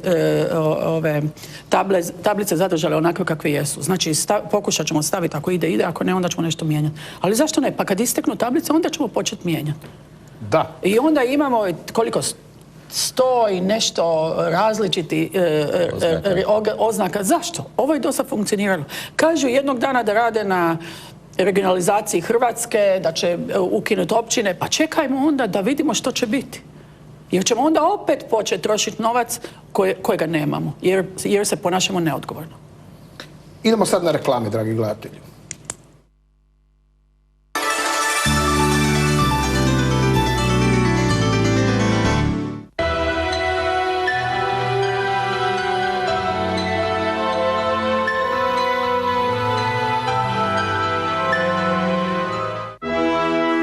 tablice zadržale onako kakve jesu? Znači, pokušat ćemo staviti ako ide, ako ne, onda ćemo nešto mijenjati. Ali zašto ne? Pa kad isteknu tablice, onda ćemo početi mijenjati.
Da.
I onda imamo koliko 100 i nešto različiti oznaka. Zašto? Ovo je dosta funkcioniralo. Kažu jednog dana da rade na regionalizaciji Hrvatske, da će ukinuti općine, pa čekajmo onda da vidimo što će biti. Jer ćemo onda opet početi trošiti novac kojega nemamo, jer se ponašamo neodgovorno.
Idemo sad na reklame, dragi gledatelji.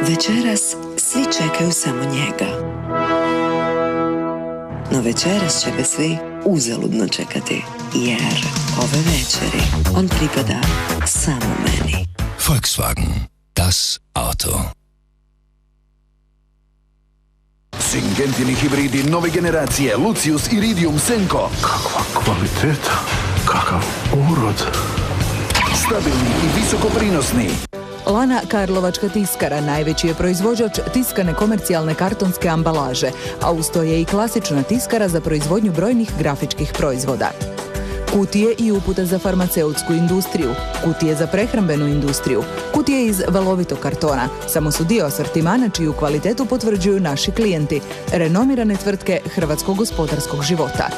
Večeras svi čekaju samo njega. No večeras će ga svi uzaludno čekati, jer ove večeri on pripada samo meni.
Volkswagen, das Auto. Singentini hibridi nove generacije Lucius Iridium Senko.
Kakva kvaliteta, kakav urod.
Stabilni i visoko prinosni.
Lana Karlovačka tiskara najveći je proizvođač tiskane komercijalne kartonske ambalaže, a uz to je i klasična tiskara za proizvodnju brojnih grafičkih proizvoda. Kutije i upute za farmaceutsku industriju, kutije za prehrambenu industriju, kutije iz valovitog kartona, samo su dio asortimana čiju kvalitetu potvrđuju naši klijenti, renomirane tvrtke hrvatskog gospodarskog života.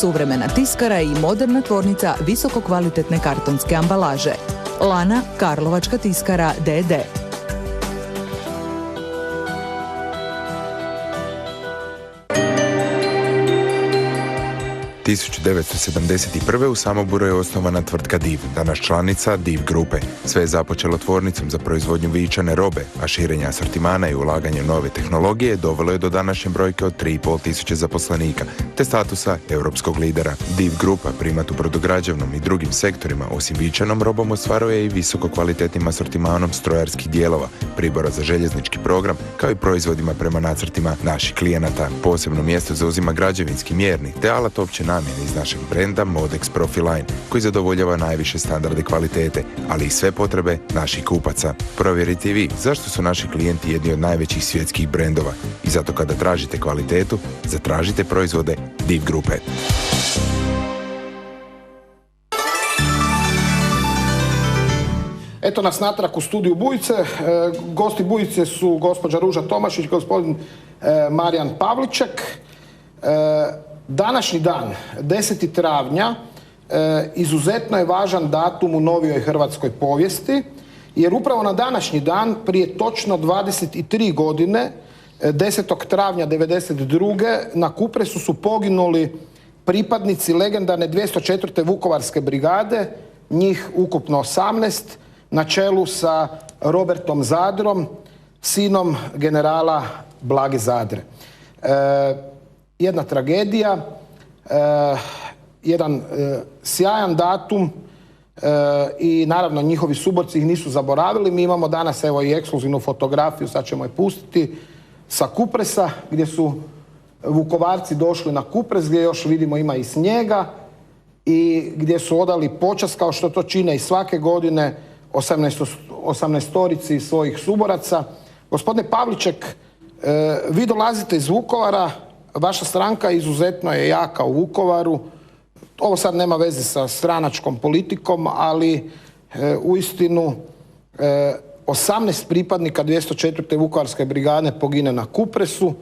Suvremena tiskara i moderna tvornica visoko kvalitetne kartonske ambalaže. Lana Karlovačka tiskara d.d.
1971. u Samoboru je osnovana tvrtka DIV, danas članica DIV grupe. Sve je započelo tvornicom za proizvodnju vičane robe, a širenje asortimana i ulaganje u nove tehnologije dovelo je do današnje brojke od 3.500 zaposlenika, te statusa europskog lidera. DIV grupa primat u brodograđevnom i drugim sektorima, osim vičanom robom, ostvaruje i visoko kvalitetnim asortimanom strojarskih dijelova, pribora za željeznički program, kao i proizvodima prema nacrtima naših klijenata. Posebno mjesto zauzima građevinski mjerni te alat opće namjene zamjene iz našeg brenda Modex Profiline, koji zadovoljava najviše standarde kvalitete, ali i sve potrebe naših kupaca. Provjerite i vi zašto su naši klijenti jedni od najvećih svjetskih brendova i zato kada tražite kvalitetu, zatražite proizvode Div grupe.
Eto nas natrag u studiju Bujice. Gosti Bujice su gospođa Ruža Tomašić, gospodin Marijan Pavliček. Današnji dan, 10. travnja, izuzetno je važan datum u novijoj hrvatskoj povijesti, jer upravo na današnji dan, prije točno 23 godine, 10. travnja 1992. na Kupresu su poginuli pripadnici legendarne 204. Vukovarske brigade, njih ukupno 18, na čelu sa Robertom Zadrom, sinom generala Blage Zadre. Jedna tragedija, jedan sjajan datum i naravno njihovi suborci ih nisu zaboravili. Mi imamo danas evo i ekskluzivnu fotografiju, sad ćemo je pustiti, sa Kupresa gdje su Vukovarci došli na Kupres, gdje još vidimo ima i snijega i gdje su odali počast kao što to čine i svake godine 18-torici svojih suboraca. Gospodine Pavliček, vi dolazite iz Vukovara, vaša stranka izuzetno je jaka u Vukovaru. Ovo sad nema veze sa stranačkom politikom, ali uistinu 18 pripadnika 204. Vukovarske brigade pogine na Kupresu.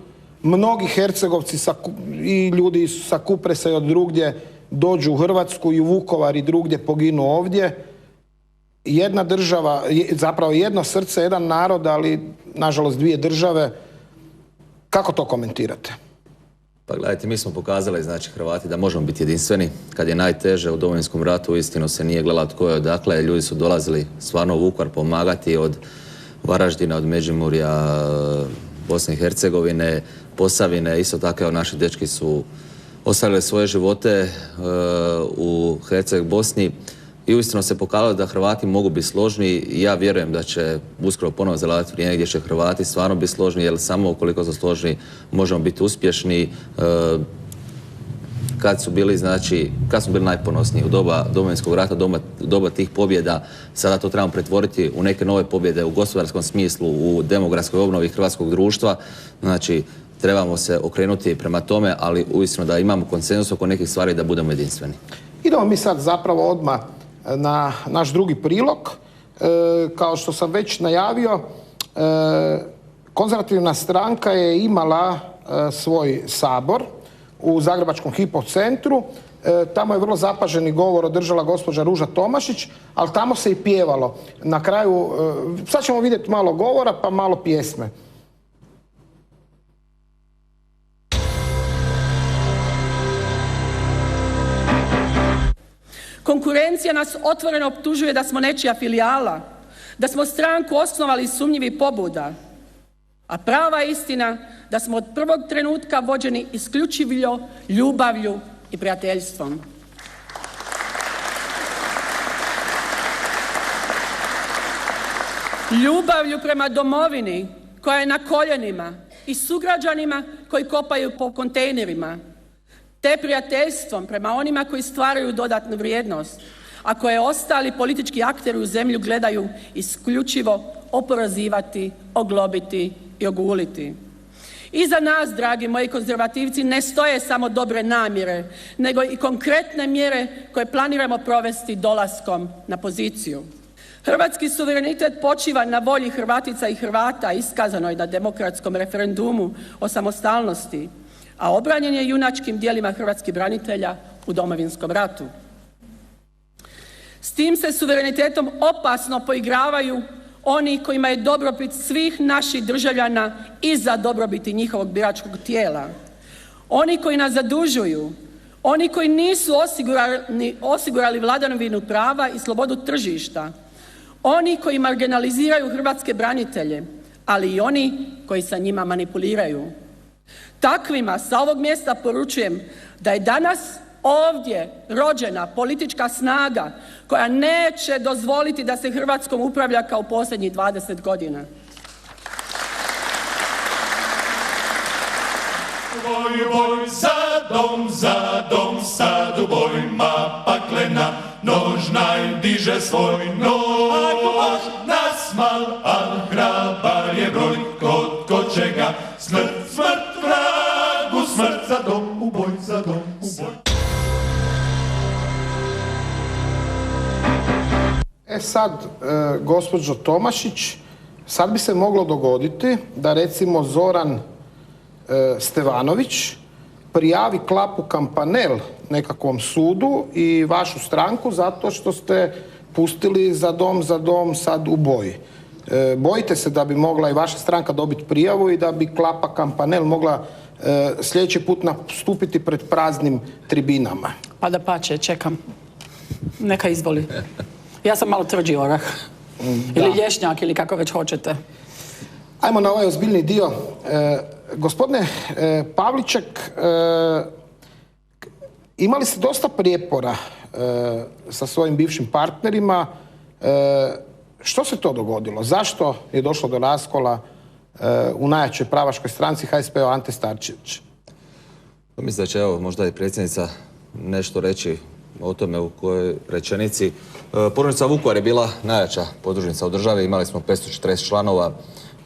Mnogi Hercegovci i ljudi sa Kupresa i od drugdje dođu u Hrvatsku i u Vukovar i drugdje poginu ovdje. Jedna država, zapravo jedno srce, jedan narod, ali nažalost dvije države. Kako to komentirate?
Pa gledajte, mi smo pokazali, znači Hrvati, da možemo biti jedinstveni. Kad je najteže u Domovinskom ratu, uistinu se nije gledalo tko je odakle. Ljudi su dolazili stvarno u Vukovar pomagati od Varaždina, od Međimurja, Bosne i Hercegovine, Posavine. Isto tako, naši dečki su ostavili svoje živote u Herceg Bosni. I uistinu se pokazalo da Hrvati mogu biti složni i ja vjerujem da će uskoro ponovno zalaziti vrijeme gdje će Hrvati stvarno biti složni, jer samo ukoliko su složni možemo biti uspješni. Kad smo bili najponosniji u doba Domovinskog rata, doba tih pobjeda, sada to trebamo pretvoriti u neke nove pobjede u gospodarskom smislu, u demografskoj obnovi hrvatskog društva. Znači, trebamo se okrenuti prema tome, ali uistinu da imamo konsenzus oko nekih stvari da budemo jedinstveni.
Idemo mi sad zapravo odmah na naš drugi prilog. Kao što sam već najavio, konzervativna stranka je imala svoj sabor u Zagrebačkom Hypo centru. Tamo je vrlo zapaženi govor održala gospođa Ruža Tomašić, ali tamo se i pjevalo. Na kraju, sad ćemo vidjeti malo govora pa malo pjesme.
Konkurencija nas otvoreno optužuje da smo nečija filijala, da smo stranku osnovali iz sumnjivih pobuda. A prava istina da smo od prvog trenutka vođeni isključivo ljubavlju i prijateljstvom. Ljubavlju prema domovini koja je na koljenima i sugrađanima koji kopaju po kontejnerima, te prijateljstvom prema onima koji stvaraju dodatnu vrijednost, a koje ostali politički akteri u zemlju gledaju isključivo oporezivati, oglobiti i oguliti. Iza nas, dragi moji konzervativci, ne stoje samo dobre namjere, nego i konkretne mjere koje planiramo provesti dolaskom na poziciju. Hrvatski suverenitet počiva na volji Hrvatica i Hrvata iskazanoj na demokratskom referendumu o samostalnosti, a obranjen je junačkim djelima hrvatskih branitelja u Domovinskom ratu. S tim se suverenitetom opasno poigravaju oni kojima je dobrobit svih naših državljana i za dobrobiti njihovog biračkog tijela. Oni koji nas zadužuju, oni koji nisu osigurali vladavinu prava i slobodu tržišta, oni koji marginaliziraju hrvatske branitelje, ali i oni koji sa njima manipuliraju. Takvima sa ovog mjesta poručujem da je danas ovdje rođena politička snaga koja neće dozvoliti da se Hrvatskom upravlja kao posljednjih 20 godina.
boj, za dom, sad u bojima paklena, nož najdiže svoj nož, nasmal, al hrabar je broj, kod čega smrt, vragu, smrt, za dom, u boj, za dom, u boj.
Sad, gospođo Tomašić, sad bi se moglo dogoditi da recimo Zoran Stevanović prijavi Klapu Kampanel nekakvom sudu i vašu stranku zato što ste pustili za dom, sad u boji. Bojite se da bi mogla i vaša stranka dobiti prijavu i da bi Klapa Kampanel mogla sljedeći put nastupiti pred praznim tribinama?
Pa dapače, čekam. Neka izvoli. Ja sam malo tvrđi orah. Ili lješnjak, ili kako već hoćete.
Ajmo na ovaj ozbiljni dio. Gospodine Pavliček, imali ste dosta prijepora sa svojim bivšim partnerima. Što se to dogodilo? Zašto je došlo do raskola u najjačoj pravaškoj stranci HSP-u Ante Starčević?
Mislim da će možda i predsjednica nešto reći o tome u kojoj rečenici. Podružnica Vukovar je bila najjača podružnica u državi, imali smo 540 članova.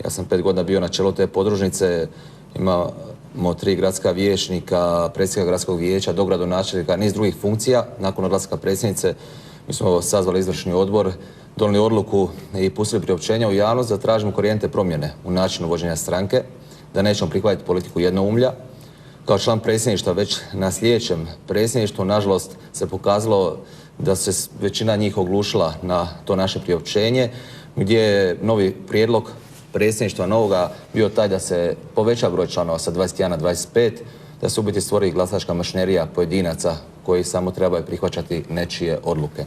Ja sam 5 godina bio na čelu te podružnice, imamo 3 gradska vijećnika, predsjednika gradskog vijeća, dogradonačelnika, niz drugih funkcija. Nakon odlaska predsjednice mi smo sazvali izvršni odbor, donijeli odluku i pustili priopćenja u javnost da tražimo korijente promjene u načinu vođenja stranke, da nećemo prihvatiti politiku jednoumlja. Kao član predsjedništva već na sljedećem predsjedništvu, nažalost, se pokazalo da se većina njih oglušila na to naše priopćenje, gdje je novi prijedlog predsjedništva novoga bio taj da se poveća broj članova sa 21 na 25, da se u biti stvori glasačka mašinerija pojedinaca koji samo trebaju prihvaćati nečije odluke.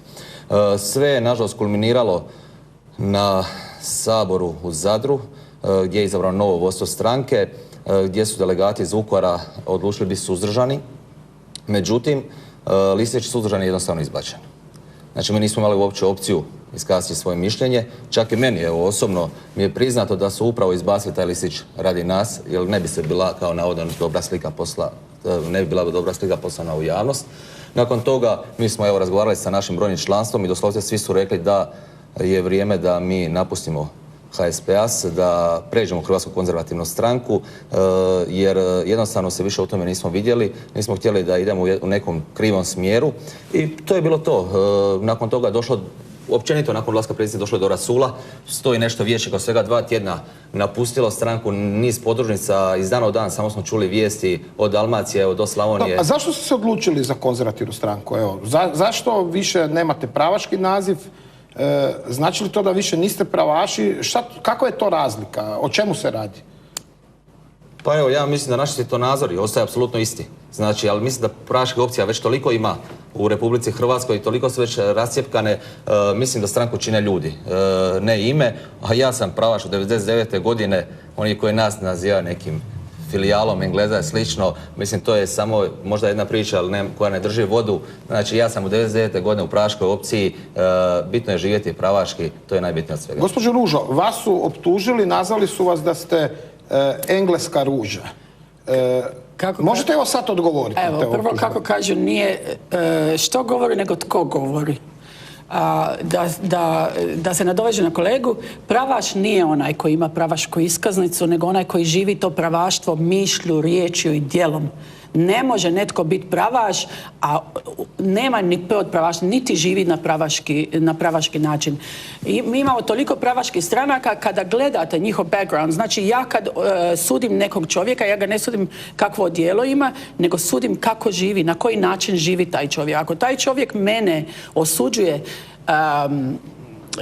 Sve je, nažalost, kulminiralo na Saboru u Zadru, gdje je izabrano novo vodstvo stranke, gdje su delegati iz Vukovara odlučili biti suzdržani. Međutim, listić suzdržani je jednostavno izbačen. Znači, mi nismo imali uopće opciju iskazati svoje mišljenje. Čak i meni, evo, osobno mi je priznato da su upravo izbacili taj listić radi nas, jer ne bi se bila, kao navodno, dobra slika ne bi bila dobra slika poslana u javnost. Nakon toga, mi smo, evo, razgovarali sa našim brojnim članstvom i doslovce svi su rekli da je vrijeme da mi napustimo HSPAS, da pređemo u Hrvatsku konzervativnu stranku, jer jednostavno se više u tome nismo vidjeli, nismo htjeli da idemo u nekom krivom smjeru i to je bilo to. Nakon toga došlo, općenito nakon odlaska predsjednice došlo je do rasula, 100 i nešto vijećnika, svega 2 tjedna napustilo stranku, niz podružnica, iz dana u dan samo smo čuli vijesti od Dalmacije, od Slavonije.
A zašto ste se odlučili za konzervativnu stranku? Evo, zašto više nemate pravaški naziv? Znači li to da više niste pravaši? Kako je to razlika? O čemu se radi?
Pa evo, ja mislim da naši svjetonazori ostaje apsolutno isti. Znači, ali mislim da pravaških opcija već toliko ima u Republici Hrvatskoj i toliko su već rascjepkane. Mislim da stranku čine ljudi, ne ime. A ja sam pravaš od 99. godine, oni koji nas nazivaju nekim filijalom Engleza i slično. Mislim, to je samo možda jedna priča, ali koja ne drži vodu. Znači, ja sam u 99. godine u pravaškoj opciji, bitno je živjeti pravaški, to je najbitnije od svega.
Gospođo Ružo, vas su optužili, nazvali su vas da ste engleska ruža. Možete evo sad odgovoriti?
Evo, prvo kako kažu, nije što govori, nego tko govori. Da se nadoveže na kolegu, pravaš nije onaj koji ima pravašku iskaznicu, nego onaj koji živi to pravaštvo mišlju, riječju i djelom. Ne može netko biti pravaš, a nema ni P od pravaštva, niti živi na pravaški način. I mi imamo toliko pravaških stranaka, kada gledate njihov background, znači ja kad sudim nekog čovjeka, ja ga ne sudim kakvo odijelo ima, nego sudim kako živi, na koji način živi taj čovjek. Ako taj čovjek mene osuđuje,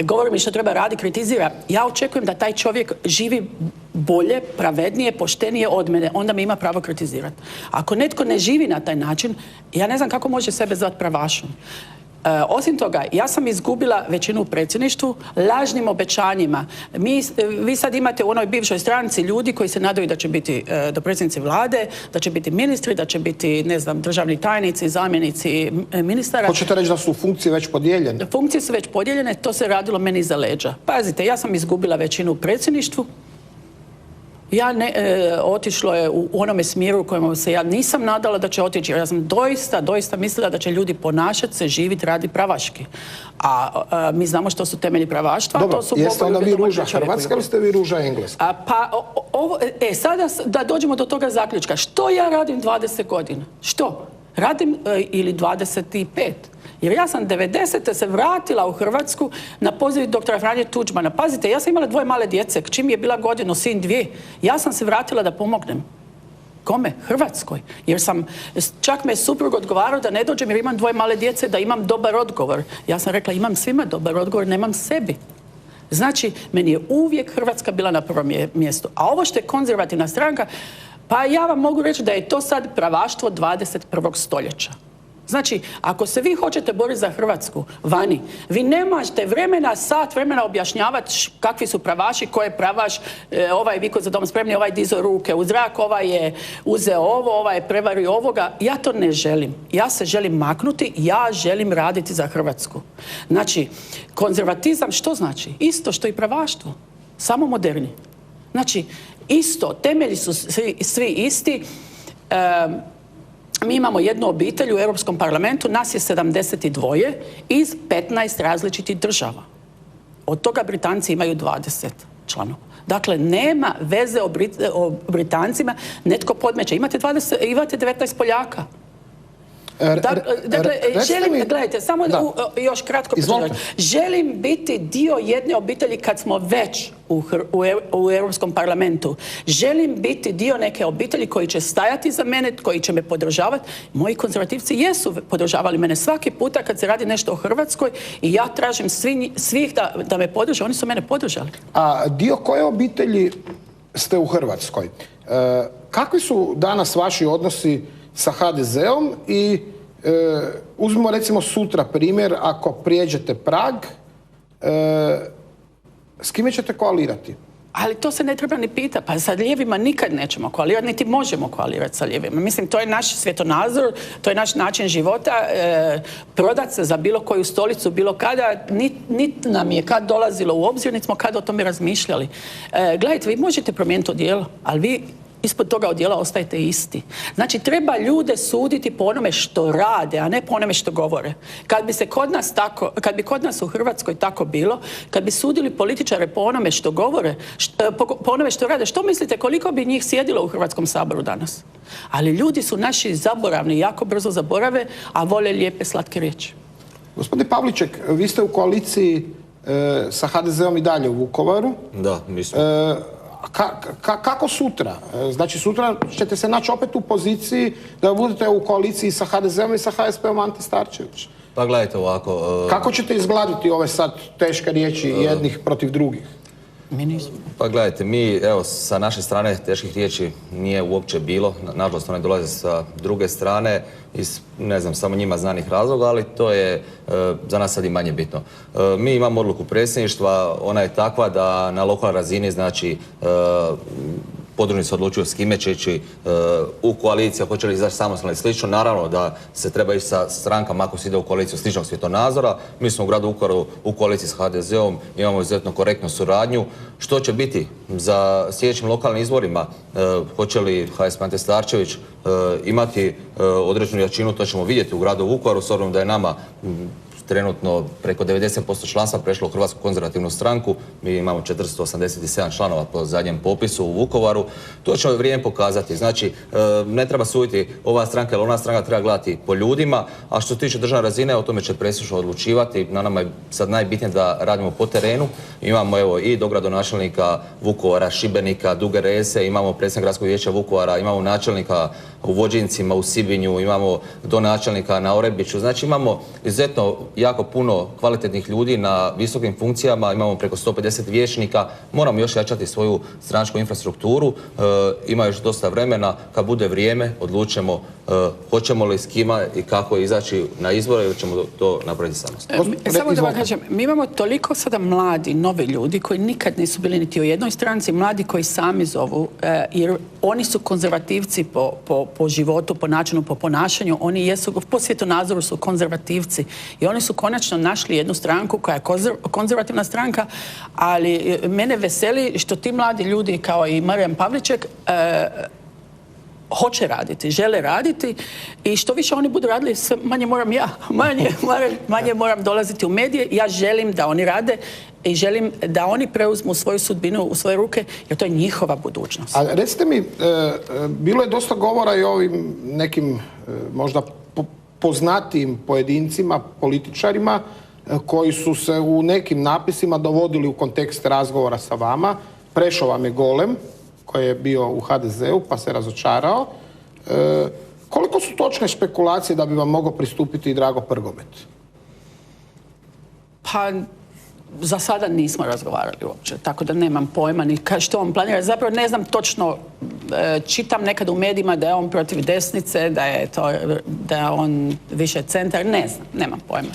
govori mi što treba radi, kritizira, ja očekujem da taj čovjek živi bolje, pravednije, poštenije od mene, onda me ima pravo kritizirati. Ako netko ne živi na taj način, ja ne znam kako može sebe zvati pravašom. Osim toga, ja sam izgubila većinu u predsjedništvu lažnim obećanjima. Vi sad imate u onoj bivšoj stranci ljudi koji se nadaju da će biti do predsjednici vlade, da će biti ministri, da će biti, ne znam, državni tajnici, zamjenici ministara.
Hoćete reći da su funkcije već podijeljene?
Funkcije su već podijeljene, to se radilo meni iza leđa. Pazite, ja sam izgubila većinu u predsjedništvu Otišlo je u onome smjeru u kojem se ja nisam nadala da će otići. Ja sam doista mislila da će ljudi ponašati se, živjeti, radi pravaški. A mi znamo što su temelji pravaštva.
Dobro, jeste onda vi Ruža Hrvatska ili ste vi Ruža Engleska?
Sada da dođemo do toga zaključka. Što ja radim 20 godina? Što? Radim ili 25? Jer ja sam 90. se vratila u Hrvatsku na poziv doktora Franje Tuđmana. Pazite, ja sam imala 2 male djece, čim je bila godinu, sin 2. Ja sam se vratila da pomognem. Kome? Hrvatskoj. Jer čak me suprug odgovarao da ne dođem jer imam 2 male djece, da imam dobar odgovor. Ja sam rekla, imam svima dobar odgovor, nemam sebi. Znači, meni je uvijek Hrvatska bila na prvom mjestu. A ovo što je konzervativna stranka, pa ja vam mogu reći da je to sad pravaštvo 21. stoljeća. Znači, ako se vi hoćete boriti za Hrvatsku vani, vi nemate sat vremena objašnjavati kakvi su pravaši, ko je pravaš, ovaj je vikao za dom spremni, ovaj dizao ruke u zrak, ovaj je uzeo ovo, ovaj je prevario ovoga. Ja to ne želim. Ja se želim maknuti, ja želim raditi za Hrvatsku. Znači, konzervatizam što znači? Isto što i pravaštvo. Samo moderni. Znači, isto, temelji su svi isti. Mi imamo jednu obitelj u Europskom parlamentu, nas je 72 iz 15 različitih država. Od toga Britanci imaju 20 članova. Dakle, nema veze o Britancima, netko podmeće. Imate 19 Poljaka. Dakle, gledajte, samo još kratko početi. Želim biti dio jedne obitelji kad smo već u Europskom parlamentu. Želim biti dio neke obitelji koji će stajati za mene, koji će me podržavati. Moji konzervativci jesu podržavali mene svaki puta kad se radi nešto o Hrvatskoj i ja tražim svih da me podrže. Oni su mene podržali.
A dio koje obitelji ste u Hrvatskoj? Kakvi su danas vaši odnosi sa HDZ-om i uzmimo recimo sutra primjer, ako prijeđete prag, s kime ćete koalirati?
Ali to se ne treba ni pitati. Pa sa lijevima nikad nećemo koalirati, niti možemo koalirati sa lijevima. Mislim, to je naš svjetonazor, to je naš način života. Prodat se za bilo koju stolicu, bilo kada, niti nam je kad dolazilo u obzir, niti smo kad o tome razmišljali. Gledajte, vi možete promijeniti odijelo, ali vi ispod toga odijela ostajete isti. Znači, treba ljude suditi po onome što rade, a ne po onome što govore. Kad bi kod nas u Hrvatskoj tako bilo, kad bi sudili političare po onome što govore, po onome što rade, što mislite koliko bi njih sjedilo u Hrvatskom saboru danas? Ali ljudi su naši zaboravni, jako brzo zaborave, a vole lijepe slatke riječi.
Gospodine Pavliček, vi ste u koaliciji sa HDZ-om i dalje u Vukovaru.
Da, mi smo.
Kako sutra? Znači, sutra ćete se naći opet u poziciji da budete u koaliciji sa HDZ-om i sa HSP-om Ante Starčević.
Pa gledajte ovako.
Kako ćete izgladiti ove sad teške riječi jednih protiv drugih?
Pa gledajte, mi, evo, sa naše strane teških riječi nije uopće bilo. Nažalost, one dolaze sa druge strane iz, ne znam, samo njima znanih razloga, ali to je za nas sad i manje bitno. Mi imamo odluku predsjedništva, ona je takva da na lokalnoj razini, znači, podružnici odlučuju s kime će ići u koaliciju, hoće li izaći samostalno i slično. Naravno da se treba ići sa strankama ako se ide u koaliciju sličnog svjetonazora. Mi smo u gradu Vukovaru u koaliciji s HDZ-om, imamo izuzetno korektnu suradnju. Što će biti za sljedećim lokalnim izborima? Hoće li HSP Ante Starčević imati određenu jačinu, to ćemo vidjeti u gradu Vukovaru, s obzirom da je nama trenutno preko 90% članstva prešlo u Hrvatsku konzervativnu stranku. Mi imamo 487 članova po zadnjem popisu u Vukovaru. To će vrijeme pokazati. Znači, ne treba suditi ova stranka ili ona stranka, treba gledati po ljudima. A što se tiče državne razine, o tome će predsjedništvo odlučivati. Na nama je sad najbitnije da radimo po terenu. Imamo evo i dogradonačelnika Vukovara, Šibenika, Duge Rese, imamo predsjednika Gradskog vijeća Vukovara, imamo načelnika u Vođincima, u Sibinju, imamo donačelnika na Orebiću. Znači, imamo izuzetno jako puno kvalitetnih ljudi na visokim funkcijama, imamo preko 150 vijećnika, moramo još jačati svoju stranačku infrastrukturu, ima još dosta vremena, kad bude vrijeme odlučimo hoćemo li s kima i kako izaći na izbore ili ćemo to napraviti samostalno.
Samo da vam kažem, mi imamo toliko sada mladi, novi ljudi koji nikad nisu bili niti u jednoj stranci, mladi koji sami zovu, jer oni su konzervativci po životu, po načinu, po ponašanju, oni jesu, po svjetonazoru su konzervativci i oni su konačno našli jednu stranku koja je konzervativna stranka, ali mene veseli što ti mladi ljudi kao i Marijan Pavliček hoće raditi, žele raditi i što više oni budu radili, sve manje moram ja, manje moram dolaziti u medije. Ja želim da oni rade i želim da oni preuzmu svoju sudbinu u svoje ruke, jer to je njihova budućnost.
A recite mi, bilo je dosta govora i o ovim nekim možda poznatijim pojedincima, političarima, koji su se u nekim napisima dovodili u kontekst razgovora sa vama. Prešao vam je Golem, koji je bio u HDZ-u pa se razočarao. Koliko su točne špekulacije da bi vam mogao pristupiti i Drago Prgomet?
Pa, za sada nismo razgovarali uopće, tako da nemam pojma ni što on planira. Zapravo ne znam točno, čitam nekad u medijima da je on protiv desnice, da je on više centar, ne znam, nemam pojma.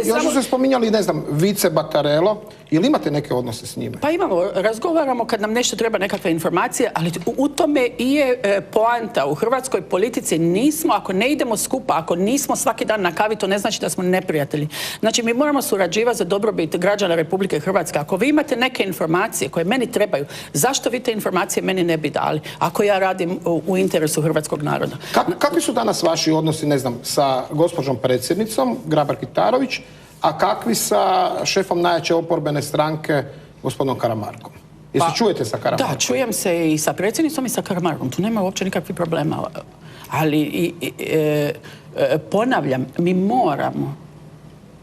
Još su se spominjali, ne znam, Vice Batarelo, ili imate neke odnose s njime?
Pa imamo, razgovaramo kad nam nešto treba, nekakve informacije, ali u tome i je poanta. U hrvatskoj politici nismo, ako ne idemo skupa, ako nismo svaki dan na kavi, to ne znači da smo neprijatelji. Znači, mi moramo surađivati za dobrobit građana Republike Hrvatske. Ako vi imate neke informacije koje meni trebaju, zašto vi te informacije meni ne bi dali, ako ja radim u interesu hrvatskog naroda?
Kakvi su danas vaši odnosi, ne znam, sa gospođom predsjednicom Grabar-Kitarović, a kakvi sa šefom najjače oporbene stranke, gospodinom Karamarkom? Jesi čujete sa Karamarkom?
Da, čujem se i sa predsjednicom i sa Karamarkom. Tu nema uopće nikakvih problema. Ali, ponavljam, mi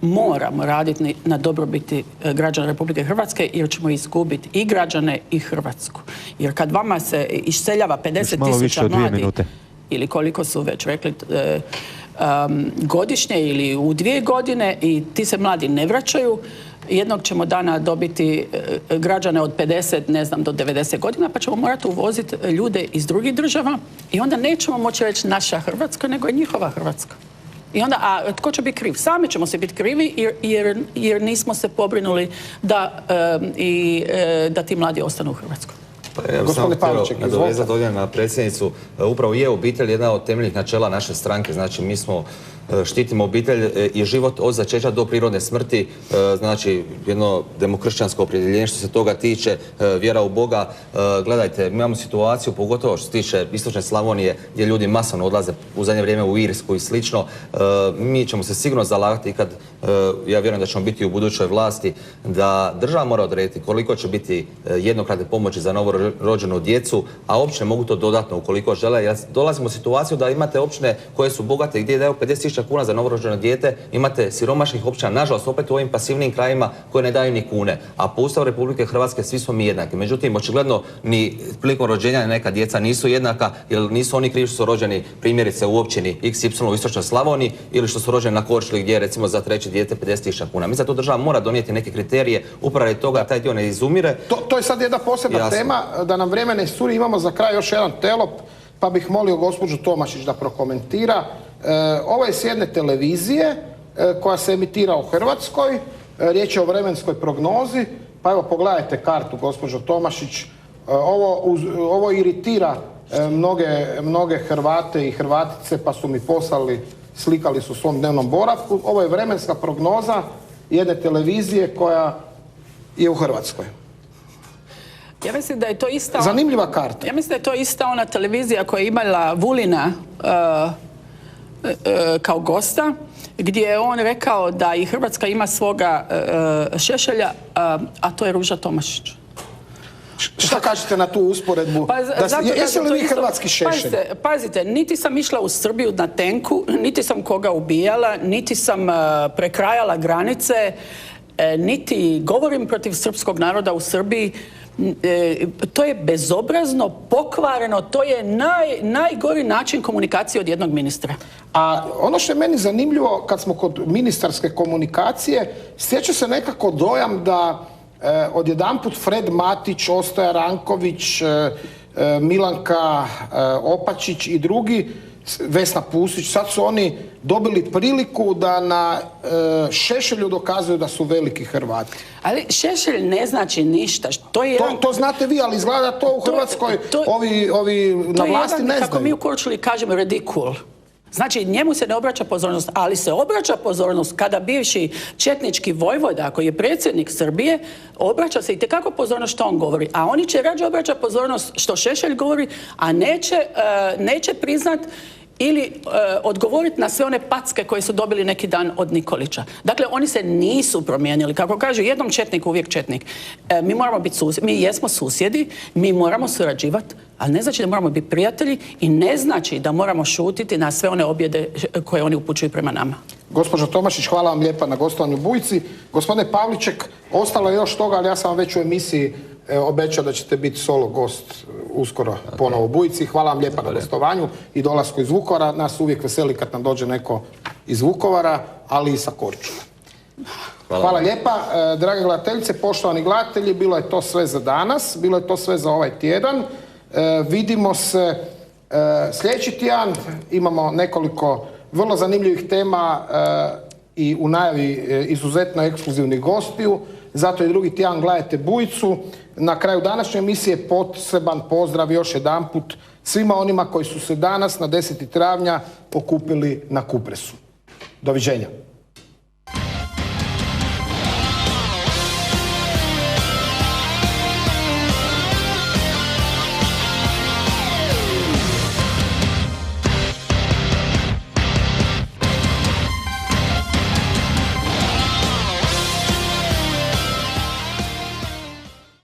moramo raditi na dobrobiti građana Republike Hrvatske, jer ćemo izgubiti i građane i Hrvatsku. Jer kad vama se iseljava 50.000 mladih, ili koliko su već rekli, godišnje ili u 2 godine i ti se mladi ne vraćaju, jednog ćemo dana dobiti građane od 50, ne znam, do 90 godina, pa ćemo morati uvoziti ljude iz drugih država i onda nećemo moći reći naša Hrvatska, nego je njihova Hrvatska. I onda, a tko će biti kriv? Sami ćemo se biti krivi jer nismo se pobrinuli da ti mladi ostanu u Hrvatskoj.
Pa ja bih samo htio nadovezati ovdje na predsjednicu. Upravo je obitelj jedna od temeljnih načela naše stranke. Znači, mi štitimo obitelj i život od začeća do prirodne smrti. Znači, jedno demokršćansko opredjeljenje što se toga tiče, vjera u Boga. Gledajte, mi imamo situaciju, pogotovo što se tiče istočne Slavonije, gdje ljudi masovno odlaze u zadnje vrijeme u Irsku i slično. Mi ćemo se sigurno zalagati i kad, ja vjerujem da ćemo biti u budućoj vlasti, da država mora odrediti koliko će biti jednokratne pomoći za novorođenu djecu, a općine mogu to dodatno ukoliko žele. Ja dolazimo u situaciju da imate općine koje su bogate gdje daju 50.000 kuna za novorođeno dijete, imate siromašnih općina, nažalost opet u ovim pasivnim krajima koje ne daju ni kune. A po Ustavu Republike Hrvatske svi smo mi jednaki. Međutim, očigledno ni prilikom rođenja neka djeca nisu jednaka, jer nisu oni krivi što su rođeni primjerice u općini XY u istočnoj Slavoniji ili što su rođeni na Korčuli gdje je recimo za treće dijete 50.000 kuna. Mislim da tu država mora donijeti neke kriterije upravo radi toga taj dio ne izumire.
To je sad jedna posebna tema, da nam vrijeme ne curi. Imamo za kraj još jedan telop, pa bih molio gospođu Tomašić da prokomentira. Ovo je s jedne televizije koja se emitira u Hrvatskoj. Riječ je o vremenskoj prognozi. Pa evo, pogledajte kartu, gospođo Tomašić. Ovo iritira mnoge Hrvate i Hrvatice, pa su mi poslali, slikali su u svom dnevnom boravku. Ovo je vremenska prognoza jedne televizije koja je u Hrvatskoj.
Ja mislim da je to ista...
Zanimljiva karta.
Ja mislim da je to ista ona televizija koja je imala Vulina kao gosta, gdje je on rekao da i Hrvatska ima svoga Šešelja, a to je Ruža Tomašić.
Šta kažete na tu usporedbu? Jeste li vi hrvatski Šešelj?
Pazite, niti sam išla u Srbiju na tenku, niti sam koga ubijala, niti sam prekrajala granice, niti govorim protiv srpskog naroda u Srbiji. To je bezobrazno, pokvareno, to je najgori način komunikacije od jednog ministra.
A ono što je meni zanimljivo, kad smo kod ministarske komunikacije, stječe se nekako dojam da odjedanput Fred Matić, Ostoja Ranković, Milanka Opačić i drugi Vesna Pusić, sad su oni dobili priliku da na Šešelju dokazuju da su veliki Hrvati.
Ali Šešelj ne znači ništa.
To znate vi, ali izgleda to u Hrvatskoj ovi na vlasti ne znaju.
Kako mi u Korčuli kažemo, redikul. Znači, njemu se ne obraća pozornost, ali se obraća pozornost kada bivši četnički vojvoda, koji je predsjednik Srbije, obraća se itekako pozornost što on govori. A oni će rađe obraća pozornost što Šešelj govori, a neće priznat ili odgovoriti na sve one packe koje su dobili neki dan od Nikolića. Dakle, oni se nisu promijenili. Kako kaže jednom četnik, uvijek četnik. Mi moramo biti susjedi, mi jesmo susjedi, mi moramo surađivati, ali ne znači da moramo biti prijatelji i ne znači da moramo šutiti na sve one objede koje oni upućuju prema nama.
Gospođo Tomašić, hvala vam lijepa na gostovanju u Bujci. Gospodine Pavliček, ostalo je još toga, ali ja sam vam već u emisiji obećao da ćete biti solo gost uskoro ponovo u Bujci. Hvala vam lijepa na gostovanju i dolasku iz Vukovara. Nas uvijek veseli kad nam dođe neko iz Vukovara, ali i sa Korčule. Hvala lijepa. Drage gledateljice, poštovani gledatelji, bilo je to sve za danas, bilo je to sve za ovaj tjedan. Vidimo se sljedeći tjedan, imamo nekoliko vrlo zanimljivih tema i u najavi izuzetno ekskluzivnih gostiju. Zato i drugi tjedan gledajte Bujicu. Na kraju današnje emisije poseban pozdrav još jedanput svima onima koji su se danas na 10. travnja okupili na Kupresu. Doviđenja.